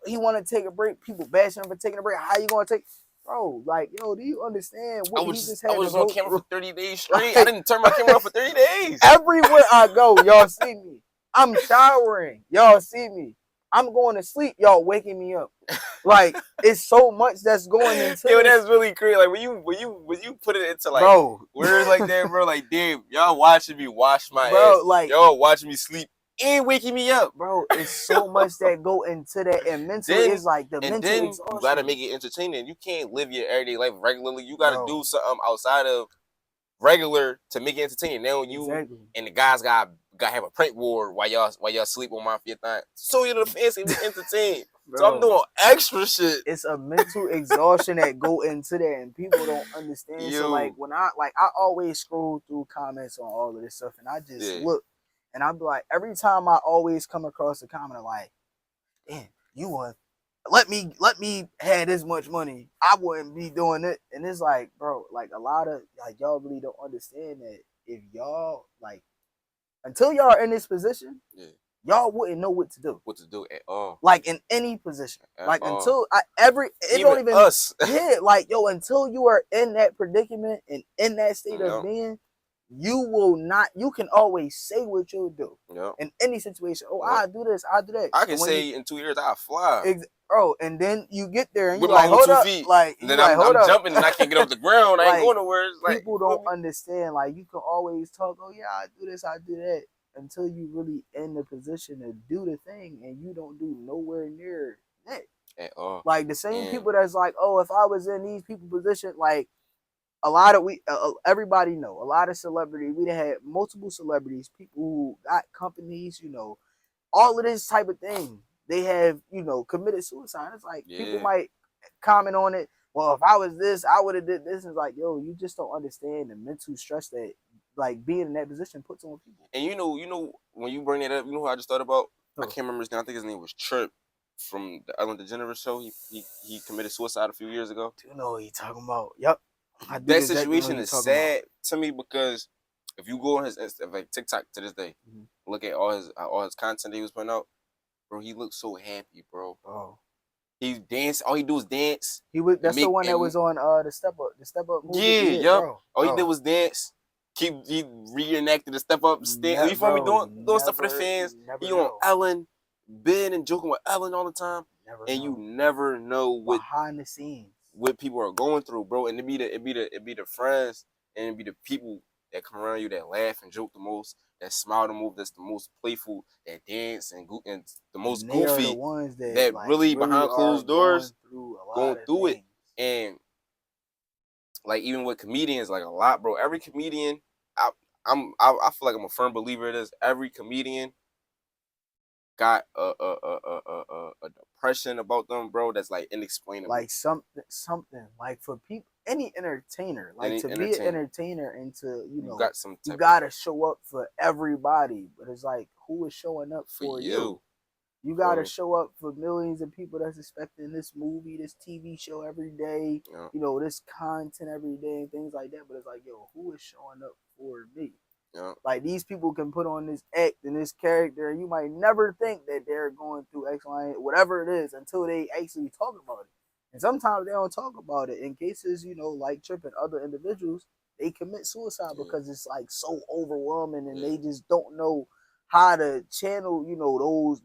he want to take a break. People bashing him for taking a break. How you gonna take? Bro, like, yo, do you understand what he just had? I was on camera for 30 days straight. Like, I didn't turn my camera off for 30 days. Everywhere I go, y'all see me. I'm showering. Y'all see me. I'm going to sleep. Y'all waking me up. Like, it's so much that's going into Yo, that's really crazy. Like when you put it into like bro, words like that, bro, like damn, y'all watching me wash my bro, ass. Like, y'all watching me sleep and waking me up. Bro, it's so much that go into that, and mentally it's like the mental exhaustion. You gotta make it entertaining. You can't live your everyday life regularly. You gotta do something outside of regular to make it entertaining. Now you and the guys got have a prank war while y'all sleep on Mafia thing. So you know the fans can be entertained. So I'm doing extra shit. It's a mental exhaustion that go into that, and people don't understand. So like when I always scroll through comments on all of this stuff, and I just look, and I'm like, every time I always come across a comment like, "Damn, you want let me have this much money, I wouldn't be doing it." And it's like, bro, like a lot of like y'all really don't understand that if y'all like until y'all are in this position, y'all wouldn't know what to do. What to do at all. Like in any position. At like all. Until it even don't even us. Yeah, like yo, until you are in that predicament and in that state of being, you can always say what you'll do. In any situation. Oh, I do this, I do that. I can say in 2 years I'll fly. Bro, and then you get there and with you're like, hold up. Feet. Like, and then I'm jumping and I can't get off the ground. I ain't going nowhere. Like, people don't understand. Like, you can always talk, oh yeah, I do this, I do that, until you really in the position to do the thing, and you don't do nowhere near that. At all. Like the same people that's like, oh, if I was in these people position, like a lot of everybody know a lot of celebrities. We had multiple celebrities, people who got companies, all of this type of thing. They have, committed suicide. It's like people might comment on it. Well, if I was this, I would have did this. It's like, yo, you just don't understand the mental stress that like being in that position puts on people. And you know, when you bring that up, you know who I just thought about? I can't remember his name. I think his name was Trip from the Ellen DeGeneres show. He committed suicide a few years ago. Do you know what he's talking about? Yep. That situation is sad to me because if you go on his like TikTok to this day, look at all his content he was putting out. Bro, he looks so happy, bro. Oh, he dance. All he do is dance. That's the one that was on the Step Up movie. Yeah. All he did was dance. He reenacted the Step Up stand. You feel me doing stuff for the fans. He on Ellen, Ben and joking with Ellen all the time. You never know what behind the scenes what people are going through, bro. And it be the friends and it be the people that come around you that laugh and joke the most, that smile the most, that's the most playful, that dance and the most goofy, the ones that like, really behind closed doors going through it. And like even with comedians, like a lot, bro. Every comedian, I feel like I'm a firm believer in this. Every comedian got a depression about them, bro. That's like inexplainable. Like something like for people. Any entertainer, like to be an entertainer and to, you gotta show up for everybody. But it's like, who is showing up for you? You gotta show up for millions of people that's expecting this movie, this TV show every day, this content every day and things like that. But it's like, yo, who is showing up for me? Like these people can put on this act and this character, and you might never think that they're going through X, Y, whatever it is until they actually talk about it. And sometimes they don't talk about it. In cases, like Trip and other individuals, they commit suicide because it's like so overwhelming and they just don't know how to channel,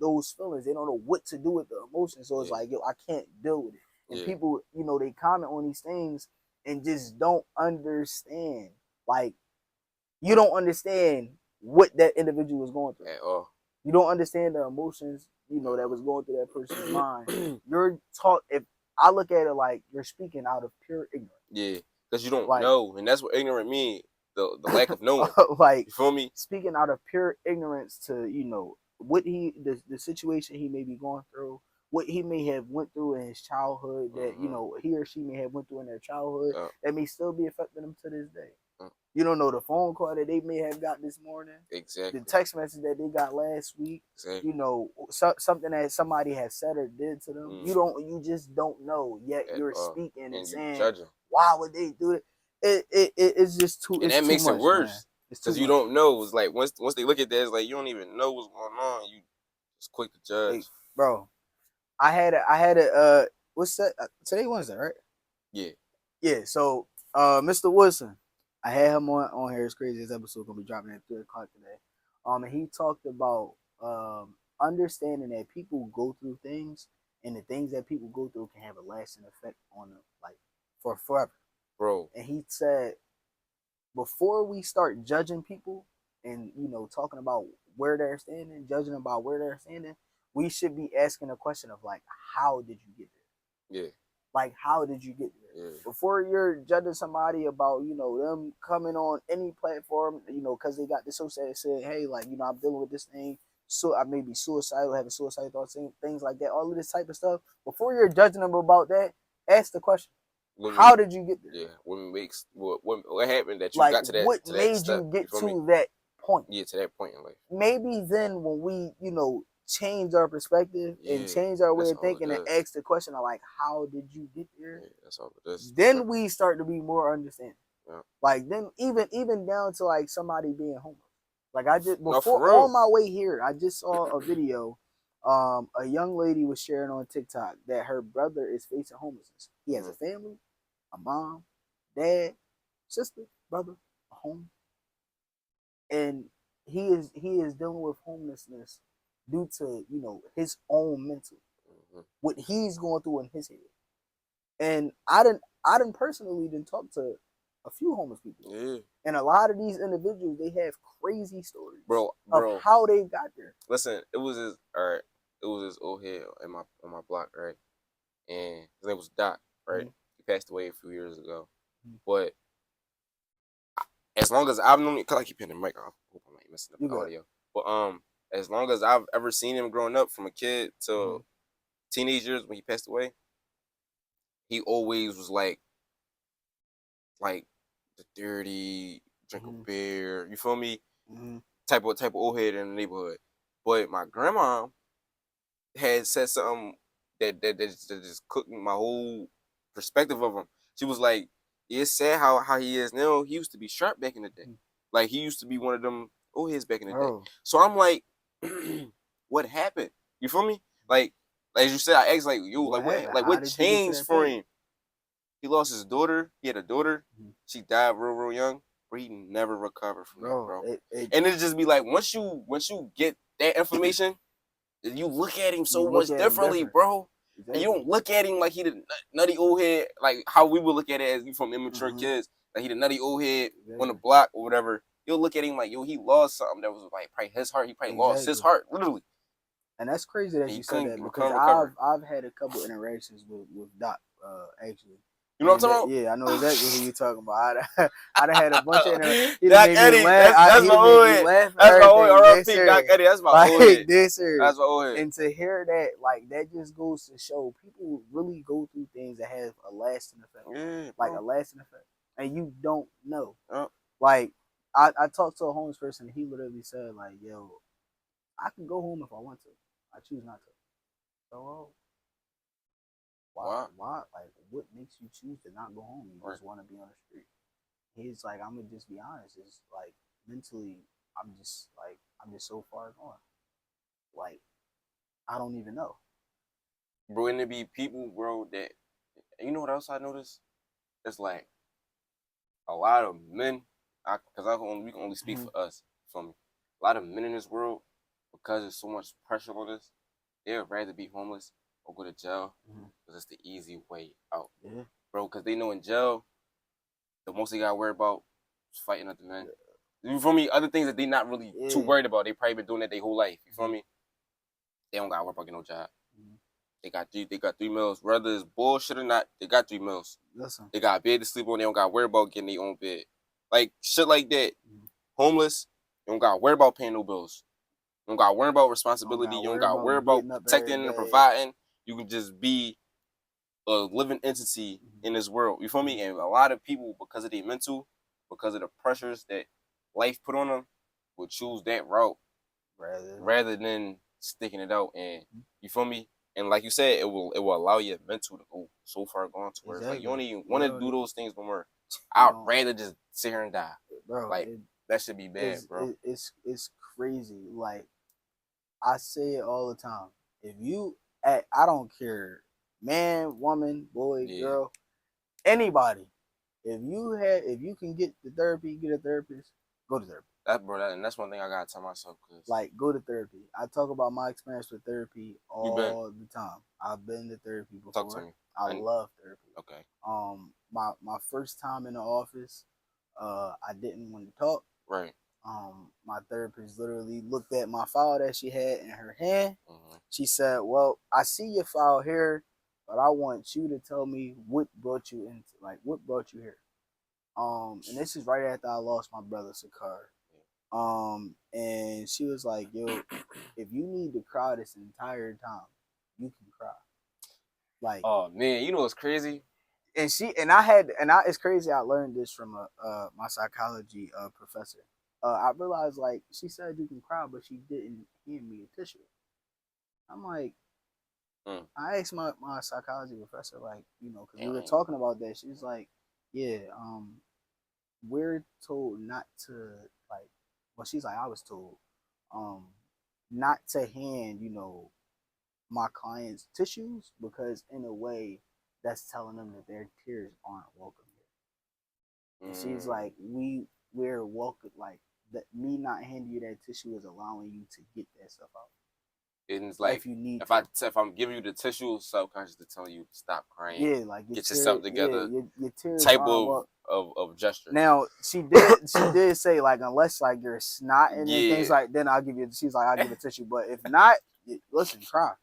those feelings. They don't know what to do with the emotions. So it's like, yo, I can't deal with it. And people, they comment on these things and just don't understand. Like, you don't understand what that individual was going through. At all. You don't understand the emotions, that was going through that person's mind. If I look at it like you're speaking out of pure ignorance. Yeah, because you don't know, and that's what ignorant means. The lack of knowing. Like, you feel me? Speaking out of pure ignorance to what the situation he may be going through, what he may have went through in his childhood, that he or she may have went through in their childhood, that may still be affecting them to this day. You don't know the phone call that they may have got this morning. Exactly. The text message that they got last week. Exactly. Something that somebody has said or did to them. You just don't know. Yet you're speaking and saying, judging. Why would they do it? It's just too. And that makes it worse because you don't know. It's like once they look at that, it's like you don't even know what's going on. You just quick to judge. Hey, bro, I had a what's that? Today Wednesday, right? Yeah. Yeah. So, Mr. Woodson, I had him on here. It's crazy. This episode gonna be dropping at 3:00 today. And he talked about understanding that people go through things, and the things that people go through can have a lasting effect on them, like for forever, bro. And he said, before we start judging people and talking about where they're standing, judging about where they're standing, we should be asking a question of like, how did you get there? Yeah. Like, how did you get there? Yeah. Before you're judging somebody about, them coming on any platform, because they got this associated saying, hey, like, I'm dealing with this thing. So I may be suicidal, having suicidal thoughts, things like that, all of this type of stuff. Before you're judging them about that, ask the question. How did you get there? Yeah. What happened that you like, got to that? What to made that step, you get to that point? Yeah, to that point in life. Maybe then when we, change our perspective and change our way of thinking and ask the question of like, how did you get there? Yeah, that's all it is. Then we start to be more understanding. Yeah. Like then even down to like somebody being homeless. Like I just before on my way here, I just saw a video. A young lady was sharing on TikTok that her brother is facing homelessness. He has a family, a mom, dad, sister, brother, a home, and he is dealing with homelessness due to his own mental, what he's going through in his head. And I didn't personally talk to a few homeless people. Yeah. And a lot of these individuals, they have crazy stories, bro, of how they got there. Listen, it was this old head on my block, right? And his name was Doc, right? He passed away a few years ago. But as long as I've known him, cause I keep hitting the mic, I hope I'm not messing up the audio. But as long as I've ever seen him growing up, from a kid to teenage years when he passed away, he always was like the dirty, drink a beer, you feel me? Type of old head in the neighborhood. But my grandma had said something that just cooked my whole perspective of him. She was like, it's sad how he is now. He used to be sharp back in the day. Like he used to be one of them old heads back in the day. So I'm like, what happened? You feel me? Like as you said, I asked like, yo, what changed for him? He lost his daughter. He had a daughter. She died real young. But he never recovered from that, bro. And it just be like once you get that information, you look at him so much differently, bro. Exactly. And you don't look at him like he the nutty old head, like how we would look at it as you from immature kids, like he the nutty old head on the block or whatever. You'll look at him like, yo, he lost something that was like probably his heart. He probably lost his heart, literally. And that's crazy that you said that, because I've had a couple interactions with Doc, actually. You know what I'm talking about? Yeah, I know exactly who you're talking about. I done had a bunch of interactions. Doc Eddie, that's my old head. That's my old RP, Doc Eddie. That's my old head. That's my old head. And to hear that, like, that just goes to show people really go through things that have a lasting effect. Yeah, like a lasting effect. And you don't know. Like, I talked to a homeless person, and he literally said, like, yo, I can go home if I want to. I choose not to. So, why? Like, what makes you choose to not go home? You just want to be on the street. He's like, I'm gonna just be honest. It's like mentally, I'm just so far gone. Like, I don't even know. Bro, and there be people, bro, that, you know what else I noticed? It's like a lot of men, because we can only speak for us. For me, a lot of men in this world, because there's so much pressure on us, they'd rather be homeless or go to jail, because it's the easy way out. Bro, because they know in jail, the most they got to worry about is fighting other men. You feel me? Other things that they not really too worried about. They probably been doing that their whole life. You feel me? They don't got to worry about getting no job. They got 3 meals. Whether it's bullshit or not, they got 3 meals. Listen. They got a bed to sleep on. They don't got to worry about getting their own bed. Like, shit like that. Homeless, you don't got to worry about paying no bills. You don't got to worry about responsibility. You don't got to worry about protecting and providing. you can just be a living entity in this world. You feel me? And a lot of people, because of their mental, because of the pressures that life put on them, would choose that route rather than sticking it out. And you feel me? And like you said, it will allow your mental to go so far gone to where it's like you don't even want to do those things no more. I'd rather just sit here and die. Bro, like that should be bad, bro. It's crazy. Like I say it all the time. If you I don't care, man, woman, boy, girl, anybody. If you can get the therapy, get a therapist, go to therapy. And that's one thing I gotta tell myself. Like, go to therapy. I talk about my experience with therapy all the time. I've been to therapy before. Talk to me. I love therapy. Okay. My first time in the office, I didn't want to talk. Right. My therapist literally looked at my file that she had in her hand. She said, "Well, I see your file here, but I want you to tell me what brought you here." And this is right after I lost my brother Sakar. And she was like, "Yo, if you need to cry this entire time, you can cry." Like, oh man, you know what's crazy? It's crazy. I learned this from my psychology professor. I realized, like, she said you can cry, but she didn't hand me a tissue. I'm like, I asked my psychology professor, like, because we were talking about that. She was like, "Yeah, we're told not to, like," well, she's like, "I was told not to hand, my clients tissues, because in a way that's telling them that their tears aren't welcome here." And she's like, we're welcome, like, that me not handing you that tissue is allowing you to get that stuff out. And it's like, if I'm giving you the tissue, subconscious to tell you stop crying. Yeah, like, get yourself together. Yeah, your tears type of gesture. Now she did say, like, unless, like, you're snotting and things like, then I'll give you. She's like, I'll give you a tissue, but if not, listen, cry.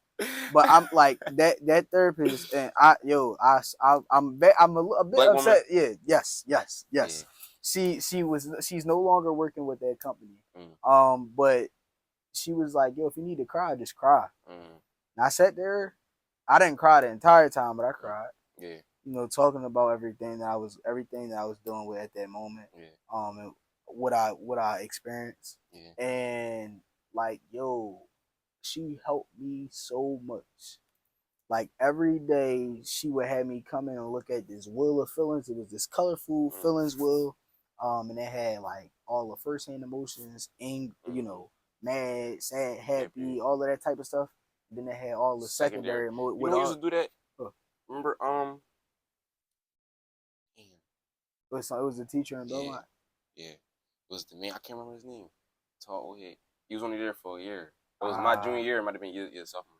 But I'm like that therapist, and I'm a bit Black upset. Woman? Yeah, yes. Yeah. She's no longer working with that company. But she was like, "Yo, if you need to cry, just cry." And I sat there. I didn't cry the entire time, but I cried. Yeah. Talking about everything that I was doing with at that moment. Yeah. And what I experienced. Yeah. And, like, yo, she helped me so much. Like, every day she would have me come in and look at this wheel of feelings. It was this colorful feelings wheel. And it had, like, all the first-hand emotions, mad, sad, happy, all of that type of stuff. And then it had all the secondary emotions. You know who used to do that? Remember, it was a teacher in Belmont. Yeah. It was the man, I can't remember his name. Tall old head. He was only there for a year. It was my junior year. It might have been your sophomore.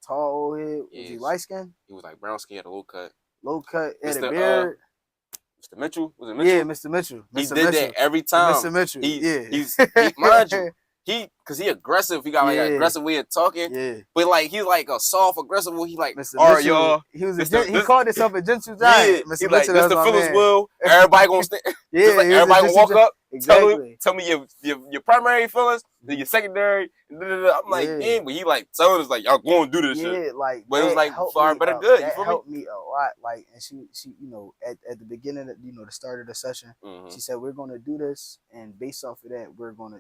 Tall old head. Was he light skinned? He was like brown skin, had a low cut. Had a beard. Mr. Mitchell? Was it Mitchell? Yeah, Mr. Mitchell. He did that every time. Mr. Mitchell. He's mind you, because he aggressive. He got like an aggressive way of talking. Yeah. But like he's like a soft aggressive. He like, Mr. all right, Mitchell, y'all. He called himself a gentle giant. Mr. Mitchell, like, Mr. Phillips will. Everybody gonna stand. Yeah, like, everybody gonna walk up. Exactly. Tell me your primary feelings, then your secondary. I'm like, damn, but he like telling us like y'all going to do this shit. Yeah, like, but it was like far better good. You feel me? Helped me a lot. Like, and she at the beginning of the start of the session, she said, we're gonna do this, and based off of that, we're gonna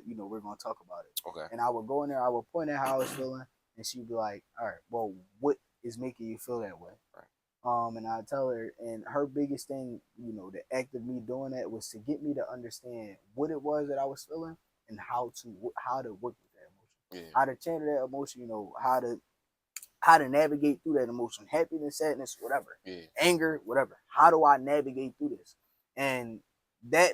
talk about it. Okay. And I would go in there, I would point out how I was feeling, and she'd be like, all right, well, what is making you feel that way? Right. And I tell her, and her biggest thing, the act of me doing that was to get me to understand what it was that I was feeling and how to work with that emotion, how to channel that emotion, how to navigate through that emotion, happiness, sadness, whatever, anger, whatever. How do I navigate through this? And that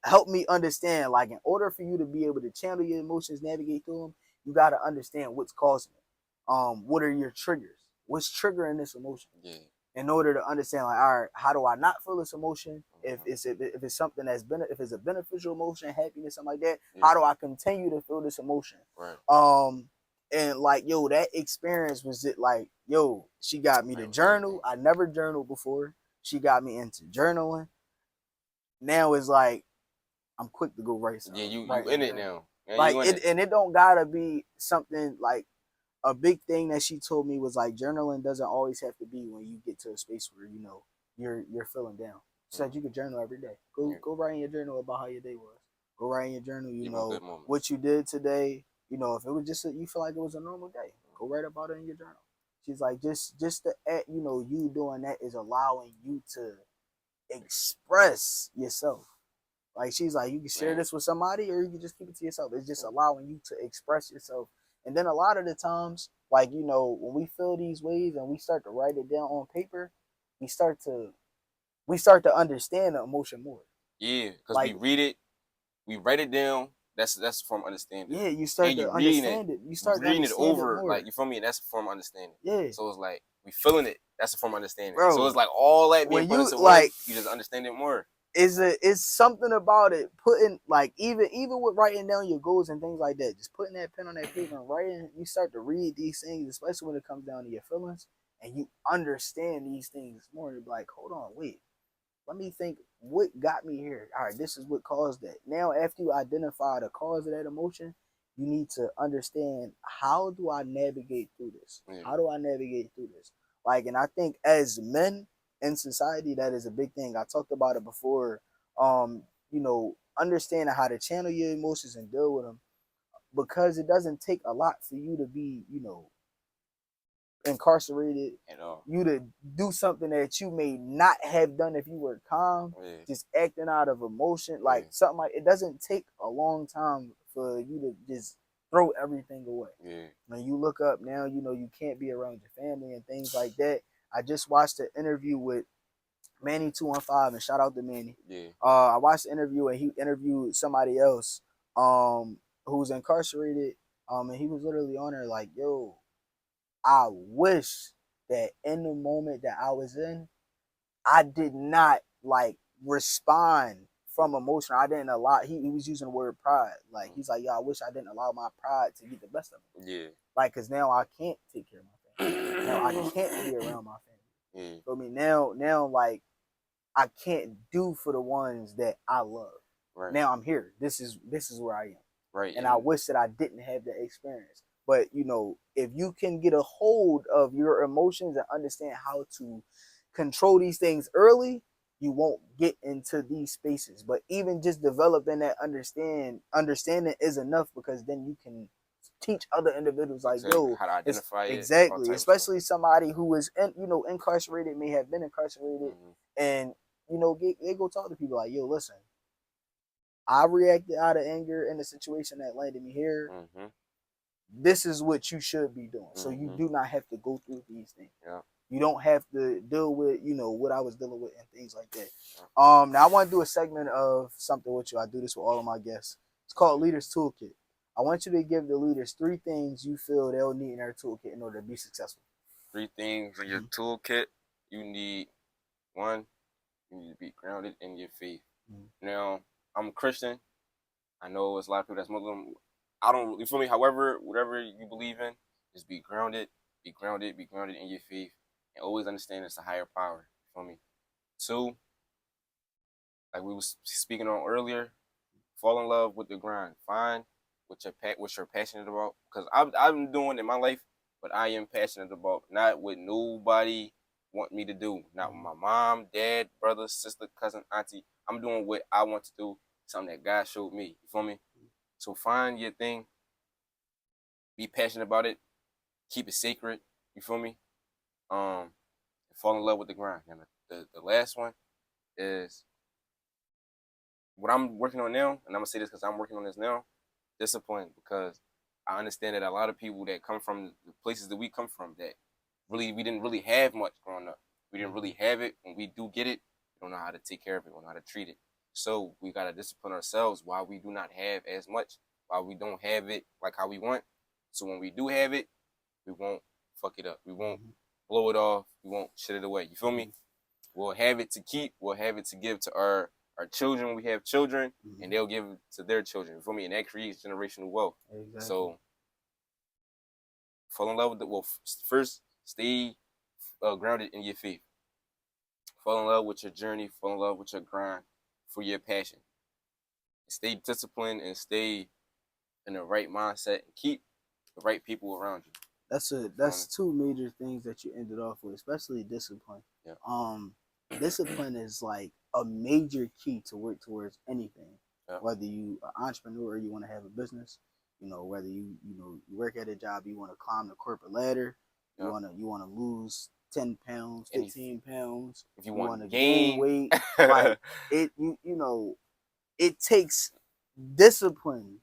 helped me understand, like, in order for you to be able to channel your emotions, navigate through them, you got to understand what's causing it. What are your triggers? What's triggering this emotion? Yeah. In order to understand, like, all right, how do I not feel this emotion? If it's something if it's a beneficial emotion, happiness, something like that, how do I continue to feel this emotion? Right. And, like, yo, that experience was it, like, yo, she got me to journal. I never journaled before. She got me into journaling. Now it's like I'm quick to go write something. Yeah, you in it now. Like, it don't gotta be something like a big thing that she told me was like journaling doesn't always have to be when you get to a space where you're feeling down. She said you could journal every day. Go write in your journal about how your day was. Go write in your journal, what you did today. If it was just you feel like it was a normal day, go write about it in your journal. She's like, just the act, you doing that is allowing you to express yourself. Like she's like, you can share this with somebody or you can just keep it to yourself. It's just allowing you to express yourself. And then a lot of the times, like, when we feel these ways and we start to write it down on paper, we start to understand the emotion more. Yeah, because like, we write it down. That's a form of understanding. Yeah, you start to understand it. You start reading to understand it over, like, you feel me? That's a form of understanding. Yeah. So it's like we feeling it. That's a form of understanding. Bro, so it's like all that being put into like, you just understand it more. It's something about it putting, like, even with writing down your goals and things like that, just putting that pen on that paper and writing, you start to read these things, especially when it comes down to your feelings, and you understand these things more. You're like, hold on, wait, let me think, what got me here? All right, this is what caused that. Now, after you identify the cause of that emotion, you need to understand, how do I navigate through this? Yeah. How do I navigate through this? Like, and I think as men in society, that is a big thing. I talked about it before. Understanding how to channel your emotions and deal with them, because it doesn't take a lot for you to be, incarcerated, you to do something that you may not have done if you were calm, just acting out of emotion, like something like, it doesn't take a long time for you to just throw everything away. When you look up now, you can't be around your family and things like that. I just watched an interview with Manny 215, and shout out to Manny. I watched the interview and he interviewed somebody else who's incarcerated, and he was literally on there like, yo, I wish that in the moment that I was in, I did not like respond from emotion. I didn't allow, he was using the word pride. Like, he's like, yo, I wish I didn't allow my pride to get the best of me. Yeah. Like, cause now I can't take care of my family. Now I can't be around my family. Yeah. For me, now like, I can't do for the ones that I love. Right. Now I'm here. This is where I am. Right. And I wish that I didn't have that experience. But, if you can get a hold of your emotions and understand how to control these things early, you won't get into these spaces. But even just developing that understanding is enough, because then you can teach other individuals, like, yo, how to identify it. Exactly. Especially somebody who is incarcerated, may have been incarcerated, and they go talk to people like, yo, listen, I reacted out of anger in the situation that landed me here. This is what you should be doing. So you do not have to go through these things. Yeah. You don't have to deal with, what I was dealing with and things like that. Now I want to do a segment of something with you. I do this with all of my guests. It's called Leaders Toolkit. I want you to give the leaders 3 things you feel they'll need in their toolkit in order to be successful. 3 things in your toolkit. You need, 1, you need to be grounded in your faith. Now, I'm a Christian. I know it's a lot of people that's Muslim. I don't, you feel me? However, whatever you believe in, just be grounded in your faith, and always understand it's a higher power. You feel me? 2, like we was speaking on earlier, fall in love with the grind. Find what you're passionate about. Because I've been doing in my life what I am passionate about, not what nobody want me to do. Not with my mom, dad, brother, sister, cousin, auntie. I'm doing what I want to do, something that God showed me. You feel me? So find your thing, be passionate about it, keep it sacred. You feel me? Fall in love with the grind. And the last one is what I'm working on now, and I'm gonna say this because I'm working on this now. Discipline, because I understand that a lot of people that come from the places that we come from, that we didn't really have much growing up. We didn't really have it. When we do get it, we don't know how to take care of it. We don't know how to treat it. So we gotta discipline ourselves while we do not have as much, while we don't have it like how we want. So when we do have it, we won't fuck it up. We won't blow it off. We won't shit it away. You feel me? We'll have it to keep. We'll have it to give to our children when we have children, and they'll give it to their children. You feel me? And that creates generational wealth. Exactly. So fall in love with first, stay grounded in your faith. Fall in love with your journey. Fall in love with your grind for your passion. Stay disciplined and stay in the right mindset, and keep the right people around you. That's two major things that you ended off with, especially discipline. Yeah. Discipline is like a major key to work towards anything. Yeah. Whether you an entrepreneur, you want to have a business, whether you work at a job, you want to climb the corporate ladder, you want to lose 10 pounds, 15 pounds, if you want to gain weight, like it it takes discipline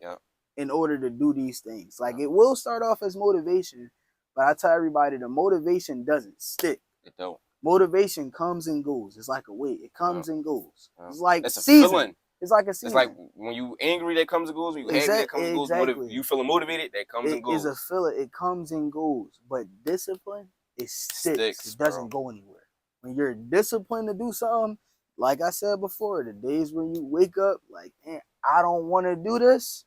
in order to do these things. Like it will start off as motivation, but I tell everybody the motivation doesn't stick. It don't. Motivation comes and goes. It's like a weight. It comes and goes. It's like it's a feeling. It's like a season. It's like when you angry, that comes and goes. When you happy, that comes and goes. Exactly. You feeling motivated, that comes and goes. It's a feeling. It comes and goes. But discipline, it sticks. It doesn't go anywhere. When you're disciplined to do something, like I said before, the days when you wake up like, I don't want to do this,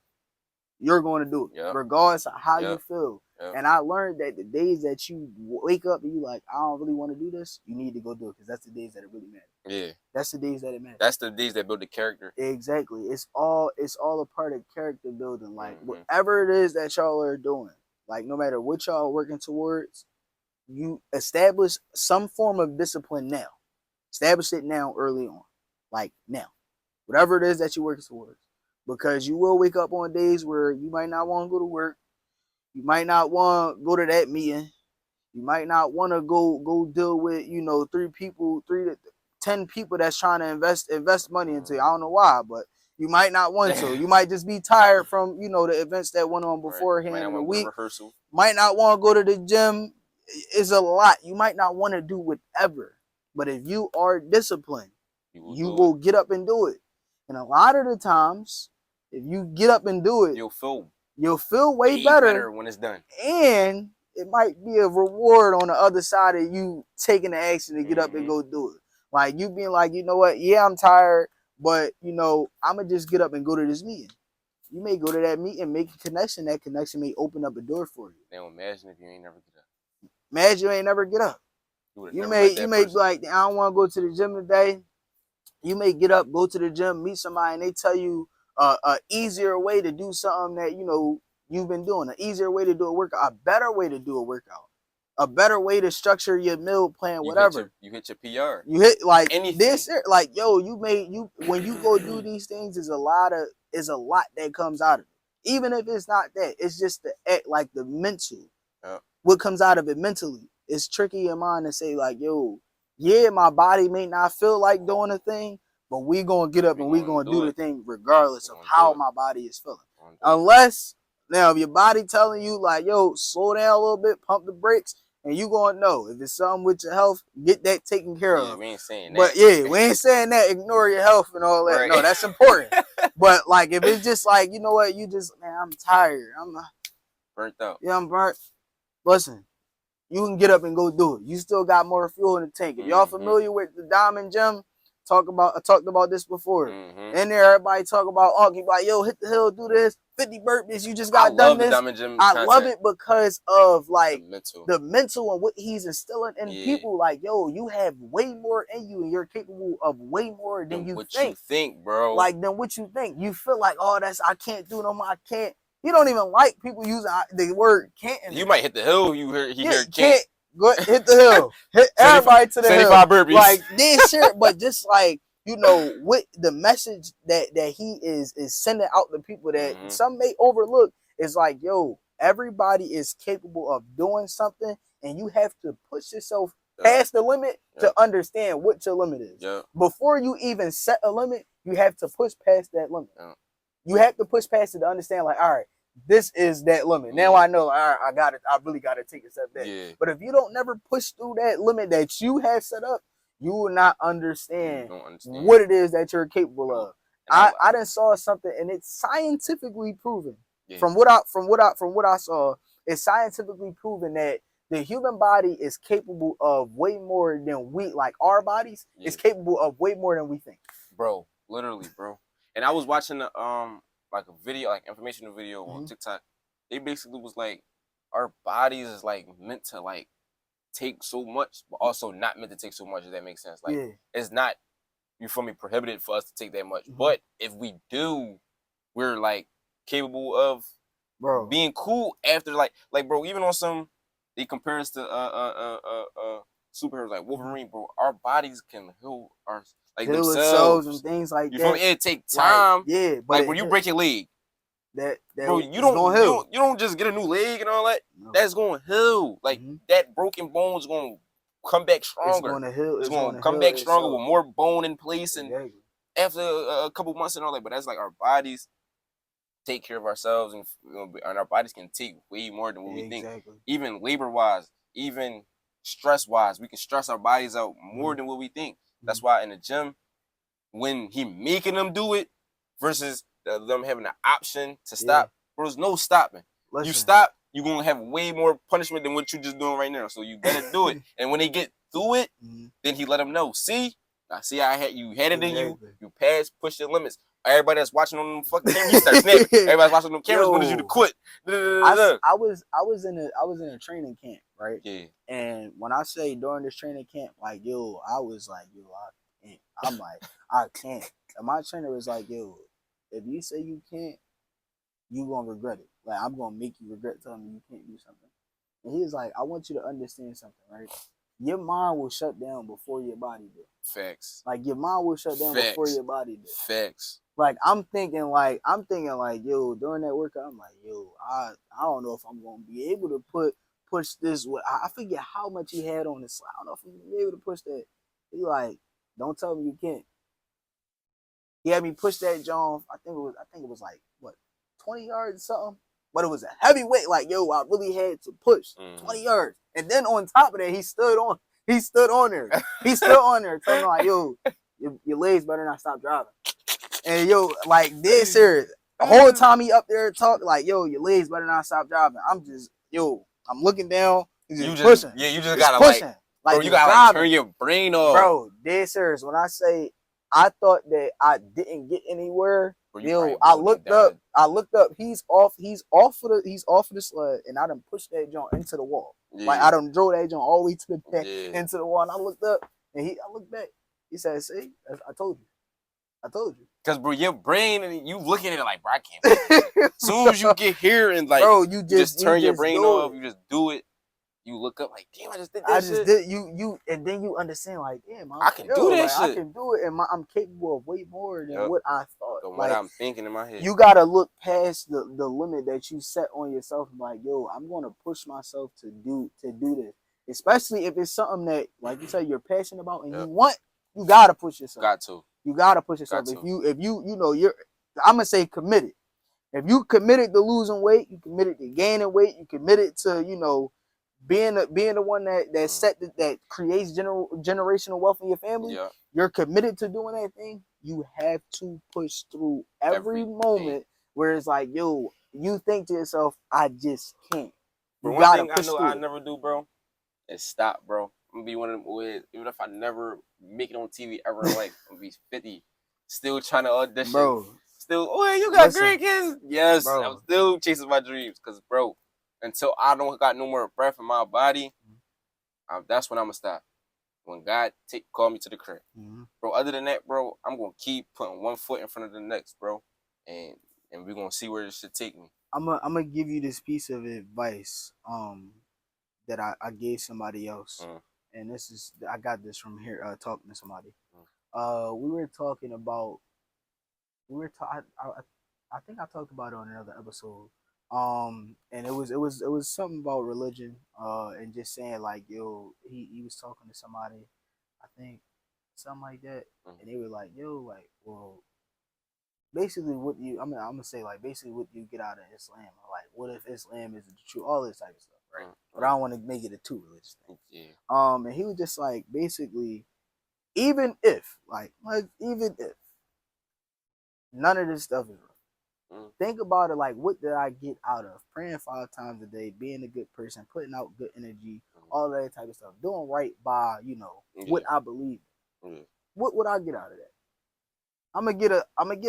you're going to do it, regardless of how you feel. And I learned that the days that you wake up and you like, I don't really want to do this, you need to go do it, because that's the days that it really matters. Yeah, that's the days that it matters. That's the days that build the character. Exactly. It's all a part of character building. Like whatever it is that y'all are doing, like no matter what y'all are working towards, you establish some form of discipline now. Establish it now, early on, like now, whatever it is that you're working towards, because you will wake up on days where you might not want to go to work. You might not want to go to that meeting. You might not want to go deal with 10 people that's trying to invest money into you. I don't know why, but you might not want to. You might just be tired from the events that went on beforehand in the week. Might not want to go to the gym. It's a lot. You might not want to do whatever, but if you are disciplined, you will get up and do it. And a lot of the times, if you get up and do it, you'll feel way better when it's done. And it might be a reward on the other side of you taking the action to get up and go do it. Like you being like, you know what? Yeah, I'm tired, but I'm gonna just get up and go to this meeting. You may go to that meeting, make a connection. That connection may open up a door for you. Now imagine if you ain't never get up. Imagine you ain't never get up. You may be like, I don't want to go to the gym today. You may get up, go to the gym, meet somebody, and they tell you a easier way to do something that you've been doing, an easier way to do a workout, a better way to do a workout, a better way to structure your meal plan, whatever. You hit your PR. You hit like anything. This, like when you go do these things, is a lot that comes out of it. Even if it's not that, it's just the mental. Yeah. What comes out of it mentally. It's tricky in mind to say like, my body may not feel like doing a thing, but we gonna get up and we gonna do the thing regardless of how my body is feeling. Unless now if your body telling you like, slow down a little bit, pump the brakes, and you gonna know if it's something with your health, get that taken care of. We ain't saying that. But we ain't saying that. Ignore your health and all that. Right. No, that's important. But like if it's just like, you know what, I'm tired. I'm burnt out. Yeah, I'm burnt. Listen. You can get up and go do it. You still got more fuel in the tank. If y'all familiar with the Diamond Gym, I talked about this before. In there, everybody talk about, you like, hit the hill, do this, 50 burpees. You just got done this. I love it because of like the mental and what he's instilling in people. Like, you have way more in you, and you're capable of way more than you think. You think, bro. Like than what you think. You feel like, I can't do no more. I can't. You don't even like people using the word can't. You might hit the hill. You hear can't. Go hit the hill. Hit everybody to the 75 hill. 75 burpees. Like this shit, but just like what the message that he is sending out to people that some may overlook is like, everybody is capable of doing something, and you have to push yourself past the limit to understand what your limit is. Before you even set a limit, you have to push past that limit. You have to push past it to understand, like, all right, this is that limit. Now I know, all right, I really got to take a step back. But if you don't never push through that limit that you have set up, you will not understand what it is that you're capable of. I done saw something, and it's scientifically proven. From what I saw, it's scientifically proven that the human body is capable of way more than our bodies is capable of way more than we think. Bro, literally, bro. And I was watching like a video, like informational video on TikTok. They basically was like, our bodies is like meant to like take so much, but also not meant to take so much. If that makes sense. Like it's not, you feel me, prohibited for us to take that much. But if we do, we're like capable of being cool after like bro, even on some they compare us to superheroes like Wolverine, bro. Our bodies can heal themselves and things like you that. Feel me? It take time. Like, but like when you break your leg, that bro, you don't just get a new leg and all that. No. That's going to heal. Like that broken bone is going to come back stronger. It's going to heal. It's going to come back stronger with more bone in place, and after a couple months and all that. But that's like our bodies take care of ourselves, and our bodies can take way more than what we think. Even labor wise, even stress wise, we can stress our bodies out more than what we think. That's why in the gym, when he making them do it versus them having the option to stop, there's no stopping. Listen. You stop, you're going to have way more punishment than what you're just doing right now. So you better do it. And when they get through it, then he let them know. See, you had it in you. You passed, push your limits. Everybody that's watching on them fucking cameras, you start snapping. Everybody's watching on them cameras wanted you to quit. I was in a training camp, right? Yeah. And when I say during this training camp, like I was like, I'm like, I can't. And my trainer was like, if you say you can't, you gonna regret it. Like I'm gonna make you regret telling me you can't do something. And he was like, I want you to understand something, right? Your mind will shut down before your body do. Facts. Like your mind will shut down before your body do. Facts. Like I'm thinking like, during that workout, I'm like, I don't know if I'm gonna be able to push this. I forget how much he had on the slide. I don't know if I'm gonna be able to push that. He like, don't tell me you can't. He had me push that John. I think it was like what, 20 yards or something. But it was a heavy weight. Like I really had to push 20 yards. And then on top of that, he stood on there. He stood on there, telling me like, your legs better not stop driving. And like dead serious. The whole time he up there talking like, your legs better not stop driving. I'm just, I'm looking down. He's just pushing. Yeah, you just gotta pushing. Bro, you gotta turn your brain off. Bro, dead serious. When I say I thought that I didn't get anywhere, I looked up. He's off of the sled, and I done pushed that joint into the wall. Yeah. Like I done drove that joint all the way to the back into the wall. And I looked up, and I looked back. He said, "See, I told you." Cause bro, your brain and you looking at it like, bro, I can't. As soon as you get here and like, bro, you just turn your brain off. You just do it. You look up like, damn, I just did that shit. You, and then you understand like, damn, I can do that shit. I can do it, and I'm capable of way more than what I thought. Than what I'm thinking in my head. You gotta look past the limit that you set on yourself. And like, I'm gonna push myself to do this, especially if it's something that, like you said, you're passionate about and you want. You gotta push yourself. You gotta push yourself. If you're, I'm gonna say committed. If you committed to losing weight, you committed to gaining weight, you committed to being the one that creates generational wealth in your family. Yeah. You're committed to doing that thing. You have to push through every moment where it's like, you think to yourself, I just can't. But one thing I know I never do, bro, is stop, bro. I'm gonna be one of them with, even if I never make it on TV ever in life, I'm gonna be 50, still trying to audition. Bro. Still, you got great kids. Yes, bro. I'm still chasing my dreams. Cause bro, until I don't got no more breath in my body, that's when I'm gonna stop. When God call me to the crib. Bro, other than that, bro, I'm gonna keep putting one foot in front of the next, bro. And we're gonna see where this should take me. I'm gonna give you this piece of advice that I gave somebody else. And I got this from here talking to somebody. We were talking about I think I talked about it on another episode. And it was something about religion, and just saying like, he was talking to somebody, I think something like that, and they were like, like, well, basically what I'm gonna say like, basically what you get out of Islam, like, what if Islam is the truth, all this type of stuff, right? But I don't want to make it a too religious thing. Yeah. And he was just like, basically, even if none of this stuff is real. Think about it like, what did I get out of praying 5 times a day, being a good person, putting out good energy, all that type of stuff, doing right by, what I believe in. What would I get out of that? I'm gonna get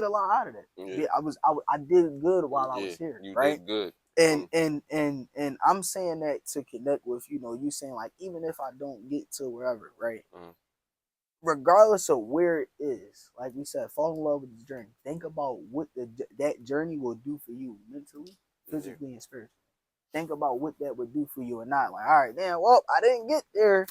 a lot out of that. Yeah. I did good while I was here, right? Did good. And I'm saying that to connect with, you saying like, even if I don't get to wherever, right? Regardless of where it is, like we said, fall in love with the journey. Think about what that journey will do for you mentally, physically, and spiritually. think about what that would do for you or not. Like, all right, damn, well, I didn't get there.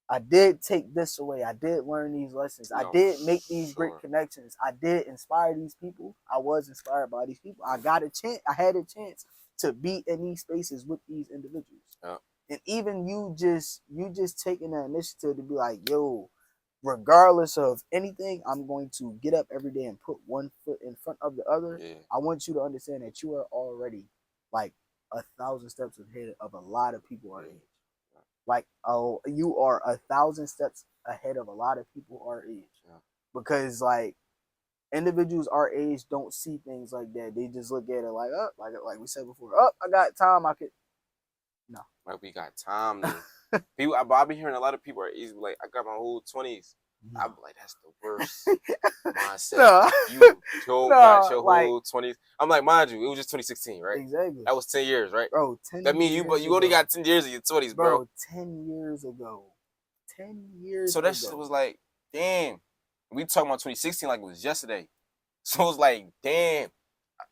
I did take this away. I did learn these lessons. I did make these great connections. I did inspire these people. I was inspired by these people. I got a chance. I had a chance to be in these spaces with these individuals. Yeah. And even you just taking the initiative to be like, yo, regardless of anything, I'm going to get up every day and put one foot in front of the other. Yeah. I want you to understand that you are already like 1,000 steps ahead of a lot of people our age. Like, oh, you are 1,000 steps ahead of a lot of people our age. Yeah. Because like individuals our age don't see things like that. They just look at it like, oh, like we said before, oh, I got time. I could. No. Like we got time. People, I be hearing a lot of people are easy. Like, I got my whole 20s. No. I be like, that's the worst mindset. No. You got your whole 20s. I'm like, mind you, it was just 2016, right? Exactly. That was 10 years, right? Bro, 10 that means you only got 10 years of your 20s, bro. 10 years ago. 10 years so that shit was like, damn. We talking about 2016 like it was yesterday. So it was like, damn.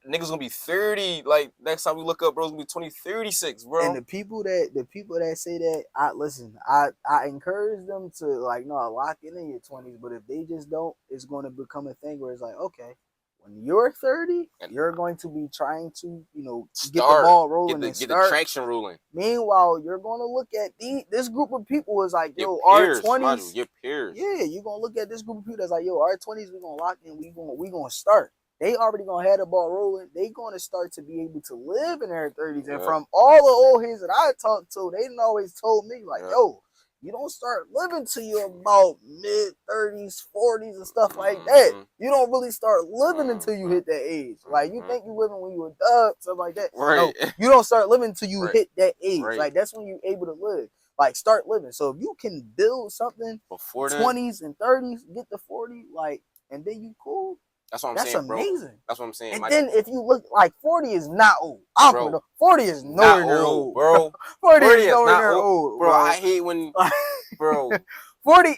Niggas gonna be 30. Like next time we look up, bro's gonna be 2036, bro. And the people that say that, I encourage them to like lock in your 20s. But if they just don't, it's gonna become a thing where it's like, okay, when you're 30, you're going to be trying to get the ball rolling and get the traction rolling. Meanwhile, you're gonna look at this group of people is like, yo, peers, our 20s, your peers. Yeah, you're gonna look at this group of people that's like, yo, our 20s, we're gonna lock in, we gonna start. They already gonna have the ball rolling. They gonna start to be able to live in their 30s. And from all the old heads that I talked to, they didn't always told me like, yo, you don't start living till you're about mid 30s, 40s, and stuff like that. You don't really start living until you hit that age. Like you think you living when you were dub, stuff like that. Right. No, you don't start living until you hit that age. Right. Like that's when you're able to live. Like start living. So if you can build something before 20s and 30s, get to 40, like, and then you cool. That's what I'm saying, bro. That's amazing. That's what I'm saying. And then if you look like 40 is not old. I'm bro, 40 is nowhere near old, bro. 40 is nowhere near old, bro. I hate when, bro. 40,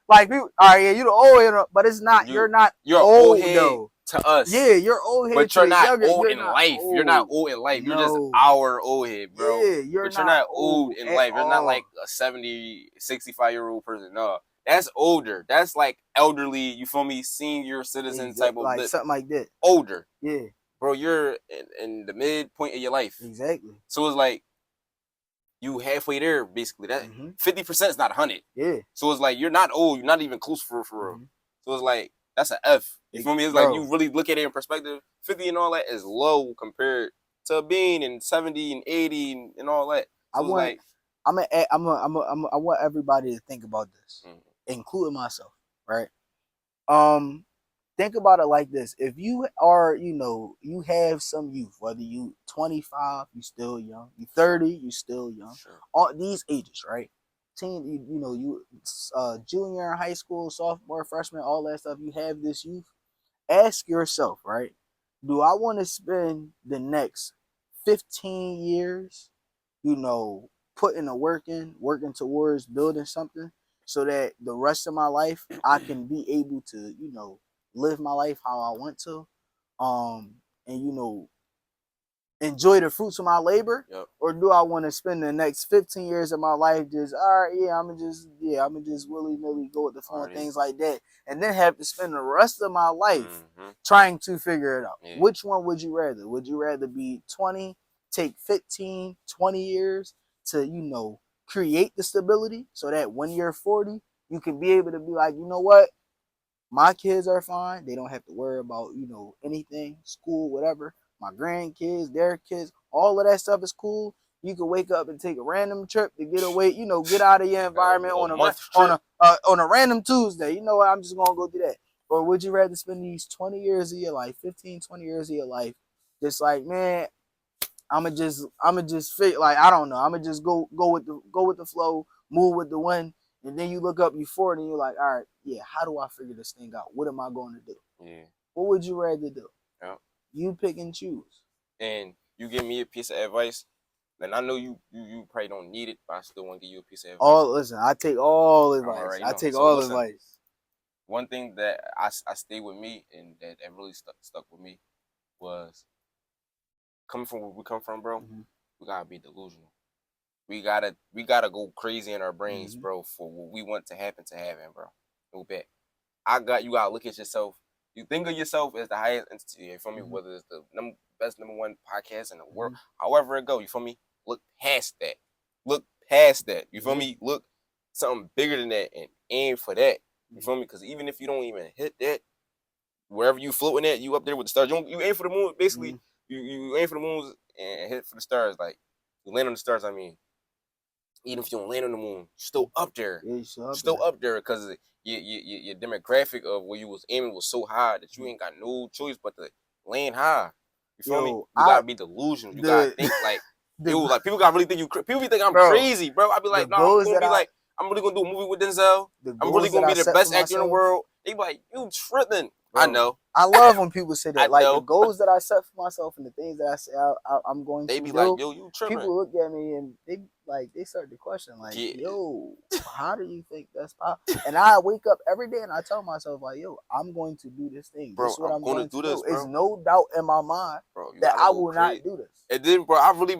like people. All right, yeah, you the old head, but it's not. You're not. You're old head though. To us. Yeah, you're old head. But you're not old in life. You're not old in life. You're just our old head, bro. Yeah, you're not old in life. You're not like a 70, 65-year-old person. No. That's older. That's like elderly, you feel me? Senior citizen type of like something like that. Older. Yeah. Bro, you're in the midpoint of your life. Exactly. So it's like you halfway there, basically. That 50% is not 100. Yeah. So it's like you're not old. You're not even close for real. So it's like that's an F. You feel me? It's like you really look at it in perspective. 50 and all that is low compared to being in 70 and 80 and all that. So I want everybody to think about this. Including myself, right? Think about it like this. If you are, you have some youth, whether you 25, you still young, you 30, you still young. Sure. All these ages, right? Teen, you junior in high school, sophomore, freshman, all that stuff, you have this youth. Ask yourself, right? Do I want to spend the next 15 years, putting the work in, working towards building something? So that the rest of my life, I can be able to, live my life how I want to, and enjoy the fruits of my labor. Yep. Or do I want to spend the next 15 years of my life just, all right, I'm gonna just willy-nilly go with the flow and things like that, and then have to spend the rest of my life trying to figure it out. Yeah. Which one would you rather? Would you rather be 20, take 15, 20 years to, create the stability so that when you're 40, you can be able to be like, you know what? My kids are fine. They don't have to worry about, anything, school, whatever. My grandkids, their kids, all of that stuff is cool. You can wake up and take a random trip to get away, get out of your environment on a random Tuesday. You know what? I'm just going to go do that. Or would you rather spend these 20 years of your life, 15, 20 years of your life, just like, man, I'ma just fit, like, I don't know. I'ma just go with the flow, move with the wind, and then you look up, you 40, and you're like, all right, yeah, how do I figure this thing out? What am I going to do? Yeah. What would you rather do? Yeah. You pick and choose. And you give me a piece of advice, and I know you probably don't need it, but I still want to give you a piece of advice. Oh, listen, I take all advice. I take all advice. One thing that I stayed with me and that really stuck with me was coming from where we come from, bro. we gotta be delusional. We gotta go crazy in our brains, bro, for what we want to happen, bro. No bet. You gotta look at yourself. You think of yourself as the highest entity, you feel me? Whether it's the best number one podcast in the world, however it go, you feel me? Look past that. You feel me? Look something bigger than that and aim for that. You feel me? Because even if you don't even hit that, wherever you floating at, you up there with the stars. You aim for the moon, basically. You aim for the moon and hit for the stars. Like, you land on the stars, I mean. Even if you don't land on the moon, you're still up there. Yeah, still up there because your demographic of where you was aiming was so high that you ain't got no choice but to land high. You feel me? You gotta be delusional. You gotta think like, like people gotta really think you. People think I'm crazy, bro. I be like, no, I'm gonna be like, I'm really gonna do a movie with Denzel. I'm really gonna be the best actor in the world. They be like, you tripping. Bro, I know. I love when people say that. Like the goals that I set for myself and the things that I say I'm going to do. They be like, yo, you tripping. People look at me and they start to question like, yo, how do you think that's possible? And I wake up every day and I tell myself like, yo, I'm going to do this thing. Bro, this is what I'm going to do. This, There's no doubt in my mind that I will not do this. And then, bro, I really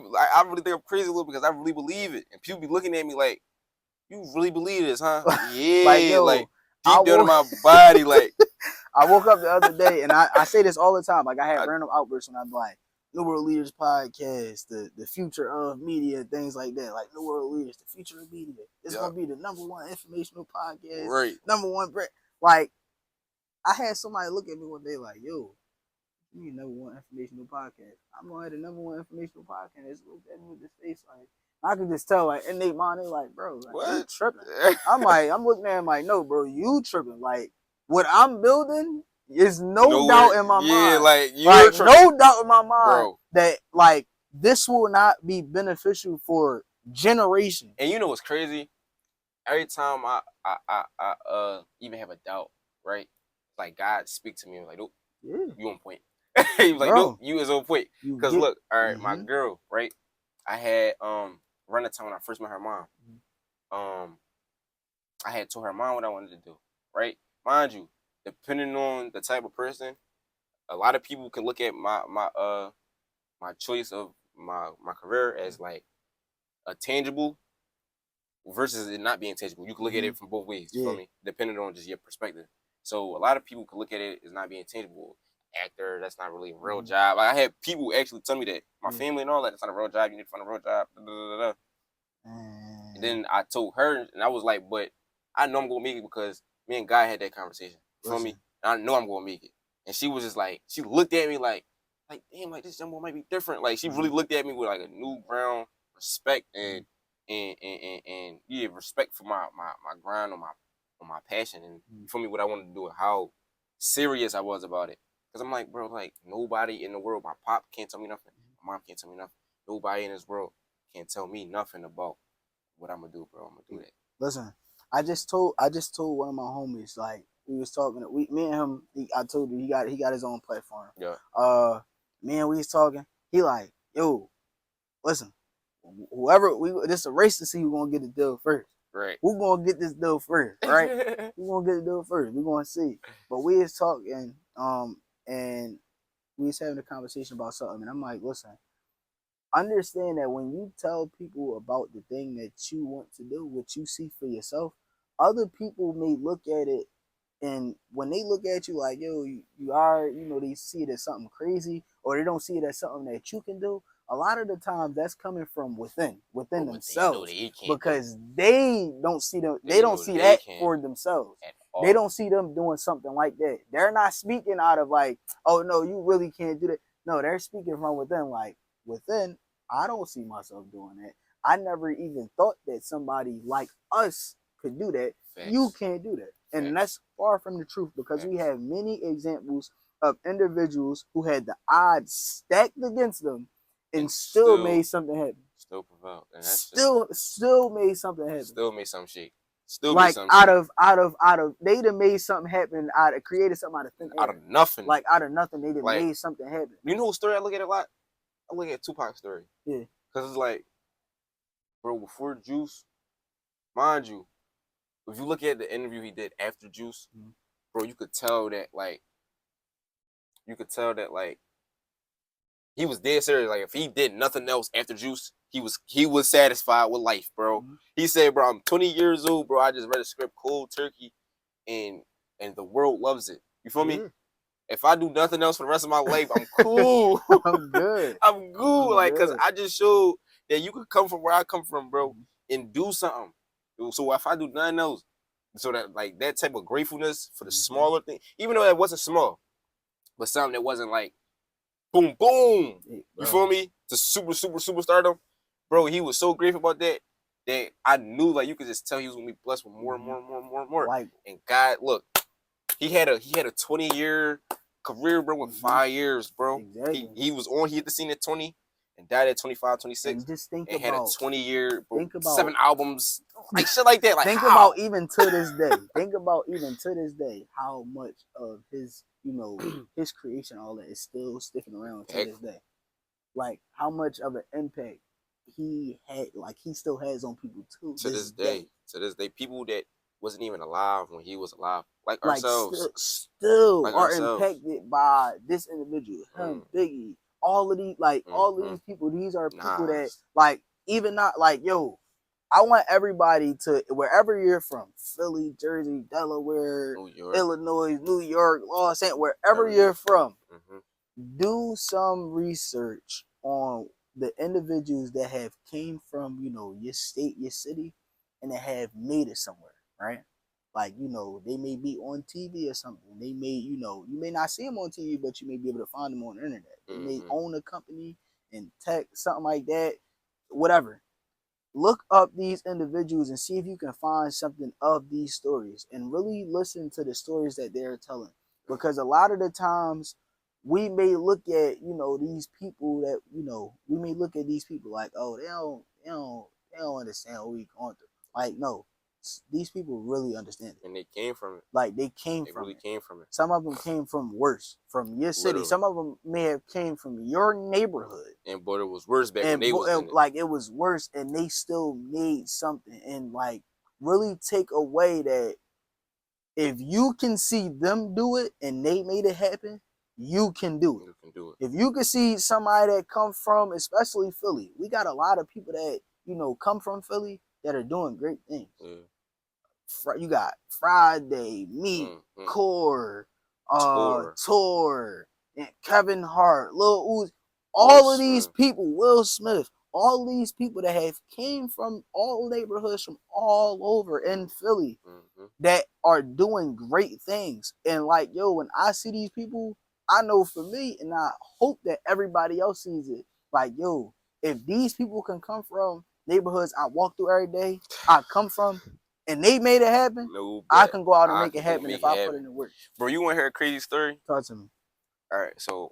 think I'm crazy a little because I really believe it. And people be looking at me like, you really believe this, huh? Yeah, like, yo, deep down in my body, like. I woke up the other day, and I say this all the time. Like, I have random outbursts when I'm like, New World Leaders Podcast, the future of media, things like that. Like, New World Leaders, the future of media. It's going to be the #1 informational podcast. Right. #1 brand. Like, I had somebody look at me one day like, yo, you mean #1 informational podcast? I'm going to have the #1 informational podcast. Look at me with this face like, I can just tell, like, and they like, bro, like, what? You tripping. I'm looking at him like, no, bro, you tripping. Like, what I'm building is no doubt in my mind. Yeah, like, no doubt in my mind, bro, that, like, this will not be beneficial for generations. And you know what's crazy? Every time I even have a doubt, right? Like, God speak to me, like, nope, you on point. He was like, nope, you is on point. Because look, all right, my girl, right? I had around the time when I first met her mom, I had told her mom what I wanted to do, right? Mind you, depending on the type of person, a lot of people can look at my choice of my career as like a tangible versus it not being tangible. You can look at it from both ways, you feel me? Depending on just your perspective. So a lot of people can look at it as not being tangible. Actor, that's not really a real job. Like, I had people actually tell me that. My family and all that, it's not a real job. You need to find a real job. And then I told her, and I was like, but I know I'm going to make it because me and Guy had that conversation. You feel me? And I know I'm going to make it. And she was just like, she looked at me like, damn, like, this young boy might be different. Like, she really looked at me with like a new ground respect and yeah, respect for my grind on my passion and you feel me, what I wanted to do and how serious I was about it. Because I'm like, bro, like, nobody in the world, my pop can't tell me nothing. My mom can't tell me nothing. Nobody in this world can't tell me nothing about what I'm going to do, bro. I'm going to do that. Listen, I just told one of my homies, like, we was talking, me and him, I told you, he got his own platform. Yeah. Me and we was talking, he like, yo, listen, whoever, this is a race to see who's going to get the deal first. Right. Who's going to get this deal first, right? Who's going to get the deal first? We're going to see. But we was talking, and we was having a conversation about something, and I'm like, listen, understand that when you tell people about the thing that you want to do, what you see for yourself, other people may look at it, and when they look at you like, yo, you are, you know, they see it as something crazy, or they don't see it as something that you can do. A lot of the times that's coming from within themselves, because they don't see them. They don't see that for themselves. They don't see them doing something like that. They're not speaking out of like, oh no, you really can't do that. No, they're speaking from within. Like, within, I don't see myself doing that. I never even thought that somebody like us could do that. Thanks. You can't do that. Thanks. And that's far from the truth, because we have many examples of individuals who had the odds stacked against them and still made something happen. Still prevailed. And still made something happen. Still made some shit. Still like out of they done made something happen, created something out of thin air. Out of nothing. Like out of nothing, they done made something happen. You know whose story I look at a lot? I look at Tupac's story. Yeah. Because it's like, bro, before Juice, mind you, if you look at the interview he did after Juice, bro, you could tell that like He was dead serious. Like if he did nothing else after Juice, he was satisfied with life, bro. Mm-hmm. He said, "Bro, I'm 20 years old, bro. I just read a script, cold turkey, and the world loves it. You feel me? If I do nothing else for the rest of my life, I'm cool. I'm good. I'm good. Like, cause I just showed that you could come from where I come from, bro, and do something. So if I do nothing else, so that like that type of gratefulness for the smaller thing, even though that wasn't small, but something that wasn't like boom, boom. You feel me? To superstardom, bro. He was so grateful about that I knew like you could just tell he was gonna be blessed with more and more and more and more and more. Like, and God, look, he had a 20-year career, bro, with 5 years, bro. Exactly. He was on. He hit the scene at 20 and died at 25, 26. And just think and about, had a 20-year, bro, 7 albums, like shit like that. Like think about even to this day. Think about even to this day how much of his, you know, his creation, all that is still sticking around to this day. Like how much of an impact he had, like he still has on people too. To this day. To this day, people that wasn't even alive when he was alive, like ourselves, still like are impacted by this individual, him, Biggie, all of these, like all of these people. These are people that, like, even not like, yo, I want everybody to, wherever you're from, Philly, Jersey, Delaware, Illinois, New York, Los Angeles, wherever you're from, do some research on the individuals that have came from, you know, your state, your city, and that have made it somewhere, right? Like, you know, they may be on TV or something. They may, you know, you may not see them on TV, but you may be able to find them on the internet. They may own a company in tech, something like that, whatever. Look up these individuals and see if you can find something of these stories and really listen to the stories that they're telling. Because a lot of the times we may look at, you know, these people that, you know, we may look at these people like, oh, they don't understand what we going through. Like, no, these people really understand it. And they came from it. Like, they really came from it. Some of them came from worse, from your city. Literally. Some of them may have came from your neighborhood. And but it was worse back when they was in it. Like, it was worse, and they still made something. And, like, really take away that if you can see them do it and they made it happen, you can do it. You can do it. If you can see somebody that come from, especially Philly, we got a lot of people that, you know, come from Philly that are doing great things. Yeah. You got Friday, Meek, Core, Tor, and Kevin Hart, Lil Uzi, all of these people, Will Smith, all these people that have came from all neighborhoods from all over in Philly that are doing great things. And like, yo, when I see these people, I know for me, and I hope that everybody else sees it, like, yo, if these people can come from neighborhoods I walk through every day, I come from, and they made it happen, I can go out and make it happen if I put in the work. Bro, you want to hear a crazy story? Talk to me. All right, so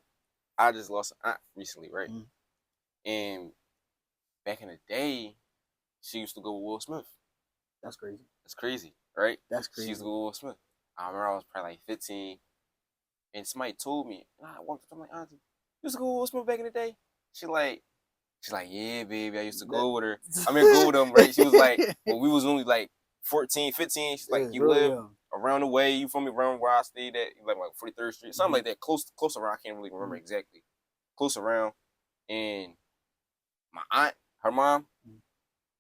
I just lost an aunt recently, right? And back in the day, she used to go with Will Smith. That's crazy. That's crazy, right? That's crazy. She used to go with Will Smith. I remember I was probably like 15, and somebody told me, and I walked up to my auntie, you used to go with Will Smith back in the day? She's like, yeah, baby, I used to go with her. I mean, go with them, right? She was like, when we was only like 14, 15, she's like, you live around the way, you from me, around where I stayed at, like 43rd Street, something like that, close around, I can't really remember exactly. Close around, and my aunt, her mom,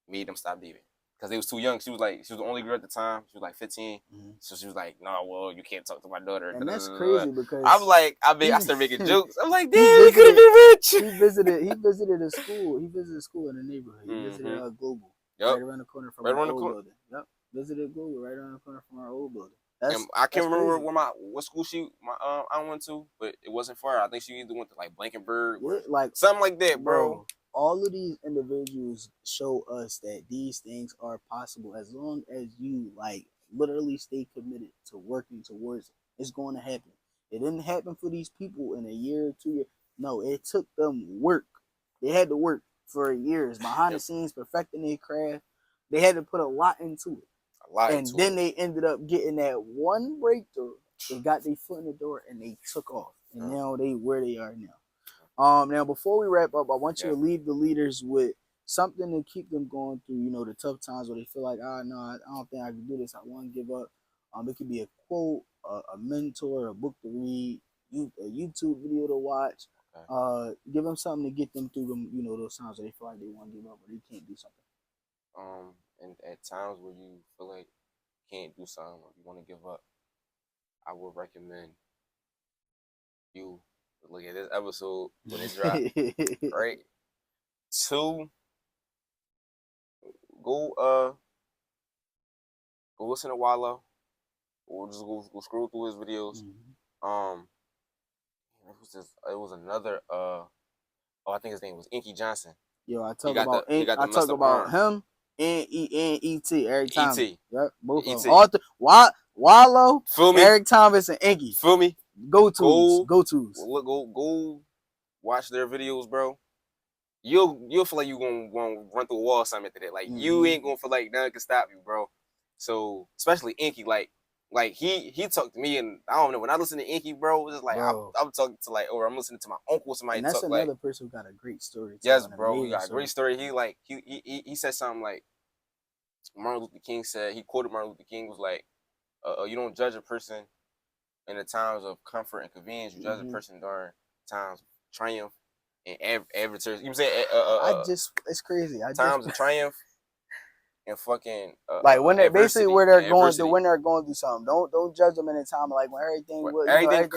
made them stop dating. Because they was too young. She was the only girl at the time. She was like 15. So she was like, no, well, you can't talk to my daughter. And that's crazy because I'm like, I started making jokes. I'm like, damn, we could have been rich. He visited a school. He visited a school in the neighborhood. He visited Global. Yep. Right around the corner from our old building. Yep. Visited Global right around the corner from our old building. And I can't remember what school I went to, but it wasn't far. I think she either went to like Blankenburg or like something like that, bro. All of these individuals show us that these things are possible as long as you, like, literally stay committed to working towards it. It's going to happen. It didn't happen for these people in a year or 2 years. No, it took them work. They had to work for years behind the scenes, perfecting their craft. They had to put a lot into it. And then they ended up getting that one breakthrough. They got their foot in the door and they took off. And now where they are now. Now, before we wrap up, I want you to leave the leaders with something to keep them going through, you know, the tough times where they feel like, no, I don't think I can do this. I want to give up. It could be a quote, a mentor, a book to read, a YouTube video to watch, Give them something to get them through them, those times where they feel like they want to give up or they can't do something. And at times where you feel like you can't do something or you want to give up, I would recommend you look at this episode when it dropped. Right? 2, go listen to Wallow, or just go scroll through his videos. It was another I think his name was Inky Johnson. Yo, I talk about him and E.T. every time. E.T. Yep, both of them. All Wallow, Eric Thomas, and Inky. Feel me? Go-tos. Go watch their videos, bro. You'll feel like you gonna run through a wall or something after that. Like you ain't gonna feel like nothing can stop you, bro. So especially Inky, like he talked to me, and I don't know, when I listen to Inky, bro, it's just like I'm talking to or I'm listening to my uncle, somebody. And that's another person who got a great story. Yes, bro, he got a great story. He said something like Martin Luther King said. He quoted Martin Luther King, was like, "You don't judge a person in the times of comfort and convenience. You judge a person during times of triumph and adversity." You know what I'm saying? It's crazy. Times of triumph. And fucking like when they're basically when they're going through something. Don't judge them in a time like when everything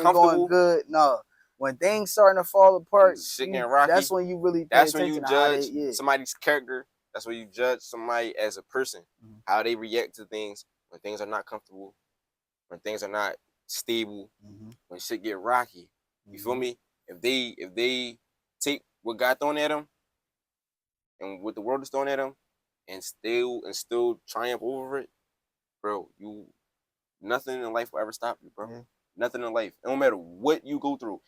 going good. No, when things starting to fall apart, that's when you really pay attention to judge somebody's character. That's when you judge somebody as a person, how they react to things when things are not comfortable, when things are not stable, when shit get rocky. You feel me? If they take what God thrown at them and what the world is throwing at them, and still triumph over it, bro, nothing in life will ever stop you, bro. Nothing in life. It don't matter what you go through.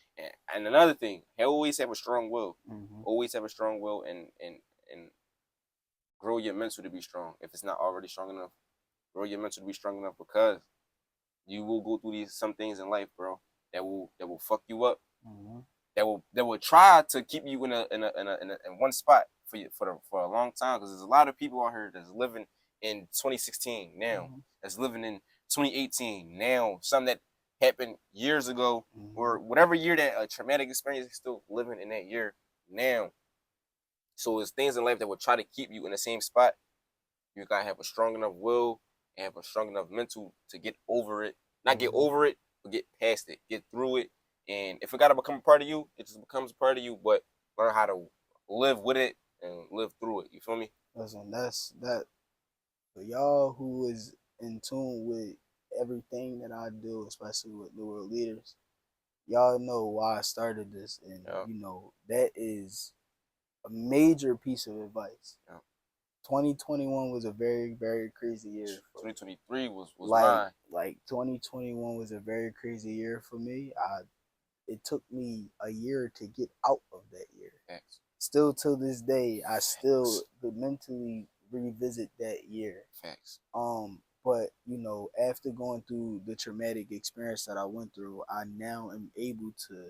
And another thing, always have a strong will. Always have a strong will and grow your mental to be strong. If it's not already strong enough, grow your mental to be strong enough, because you will go through some things in life, bro, that will fuck you up. That will try to keep you in one spot for a long time, because there's a lot of people out here that's living in 2016 now, that's living in 2018 now, something that happened years ago, or whatever year that a traumatic experience is, still living in that year now. So it's things in life that will try to keep you in the same spot. You gotta have a strong enough will and have a strong enough mental to get over it. Not get over it, but get past it, get through it. And if it gotta become a part of you, it just becomes a part of you. But learn how to live with it and live through it. You feel me? Listen, that's that. For y'all who is in tune with everything that I do, especially with the world leaders, y'all know why I started this, and that is a major piece of advice. 2021 was a very, very crazy year. 2023 was mine. Like 2021 was a very crazy year for me. It took me a year to get out of that year. Thanks. Still to this day, I still mentally revisit that year. Thanks. But after going through the traumatic experience that I went through, I now am able to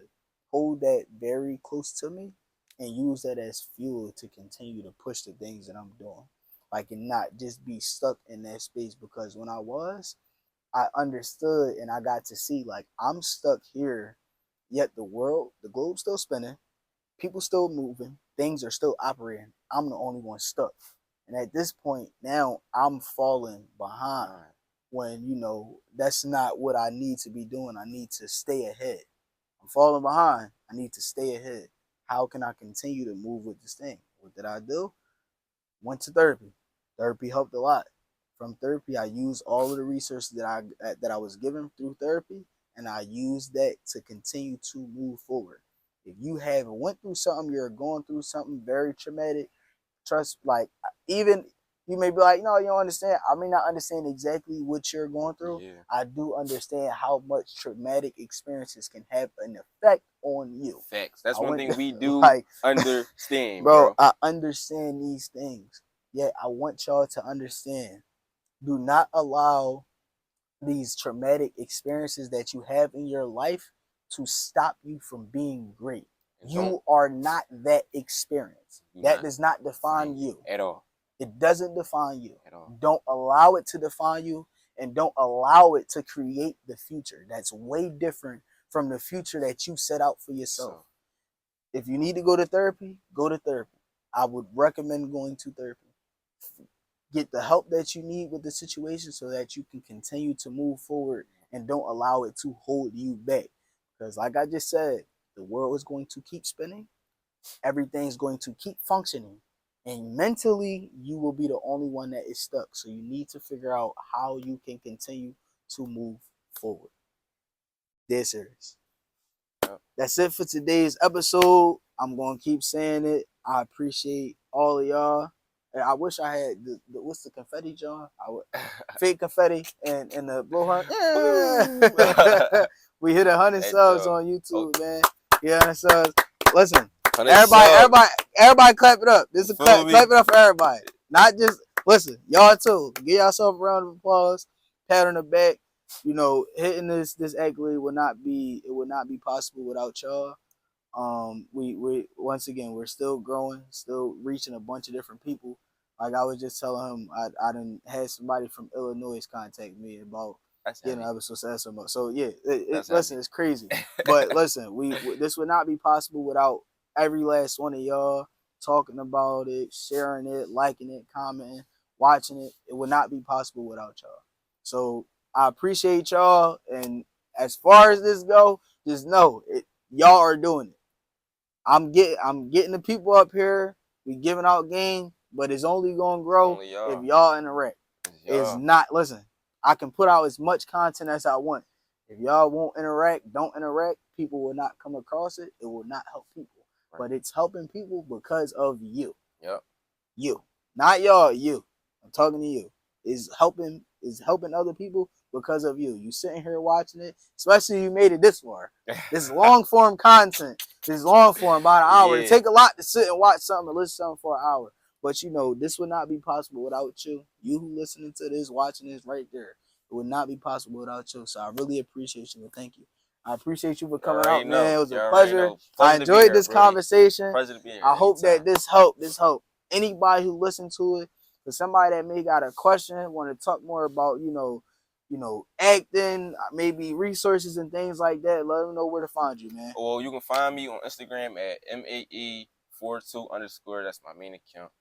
hold that very close to me and use that as fuel to continue to push the things that I'm doing. Like, and not just be stuck in that space, because when I understood and I got to see, like, I'm stuck here, yet the globe's still spinning, people still moving, things are still operating. I'm the only one stuck. And at this point now, I'm falling behind when, that's not what I need to be doing. I need to stay ahead. I'm falling behind. I need to stay ahead. How can I continue to move with this thing? What did I do? Went to therapy. Therapy helped a lot. From therapy, I used all of the resources that I was given through therapy, and I used that to continue to move forward. If you haven't went through something, you're going through something very traumatic, trust, like, even you may be like, no, you don't understand. I may not understand exactly what you're going through. Yeah. I do understand how much traumatic experiences can have an effect on you. Facts. That's one thing we do understand, bro. I understand these things. Yet I want y'all to understand. Do not allow these traumatic experiences that you have in your life to stop you from being great. You are not that experience. That does not define you at all. It doesn't define you at all. Don't allow it to define you, and don't allow it to create the future that's way different from the future that you set out for yourself. If you need to go to therapy, go to therapy. I would recommend going to therapy. Get the help that you need with the situation so that you can continue to move forward and don't allow it to hold you back. Because like I just said, the world is going to keep spinning. Everything's going to keep functioning. And mentally, you will be the only one that is stuck. So you need to figure out how you can continue to move forward. Dead serious. That's it for today's episode. I'm going to keep saying it. I appreciate all of y'all. And I wish I had what's the confetti, John? Fake confetti and the blowhorn. Yeah. We hit 100 subs on YouTube, man. Yeah, 100 subs. Listen, everybody clap it up. This is clap it up for everybody. Not just listen, y'all too. Give yourself a round of applause, pat on the back. You know, hitting this accolade would not be possible without y'all. We once again, we're still growing, still reaching a bunch of different people. Like I was just telling him, I done had somebody from Illinois contact me about getting an episode successful. So yeah, listen, it's crazy. But listen, we this would not be possible without every last one of y'all talking about it, sharing it, liking it, commenting, watching it. It would not be possible without y'all. So I appreciate y'all, and as far as this go, just know it. Y'all are doing it. I'm getting the people up here. We giving out game, but it's only gonna grow if y'all interact. It's not. Listen, I can put out as much content as I want. If y'all won't interact, don't interact. People will not come across it. It will not help people. Right. But it's helping people because of you. Yep. You, not y'all. You. I'm talking to you. Is helping other people because of you. You sitting here watching it, especially you made it this far. This long form content. This long form about an hour. It take a lot to sit and watch something and listen to something for an hour. But you know, this would not be possible without you. You who listening to this, watching this right there. It would not be possible without you. So I really appreciate you and thank you. I appreciate you for coming out, man. It was a pleasure. I enjoyed this conversation. I hope that this helped. Anybody who listened to it, for somebody that may got a question, want to talk more about, you know, acting, maybe resources and things like that, let them know where to find you, man. Well, you can find me on Instagram at MAE42_. That's my main account.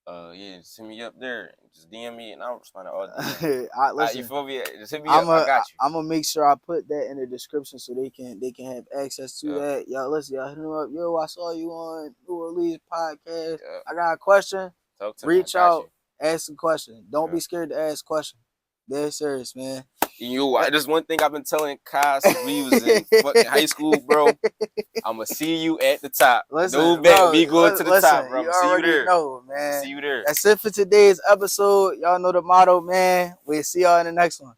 Yeah, just hit me up there. Just DM me and I'll respond to all that. You feel me? Just hit me up. I got you. I'm gonna make sure I put that in the description so they can have access to that. Y'all listen, y'all hit them up. Yo, I saw you on New Orleans podcast. I got a question. Reach out. Ask a question. Don't be scared to ask questions. Dead serious, man. There's one thing I've been telling Kai since we was in fucking high school, bro. I'ma see you at the top. Listen, no bet, me going to the top, bro. You see you there. Know, man. See you there. That's it for today's episode. Y'all know the motto, man. We'll see y'all in the next one.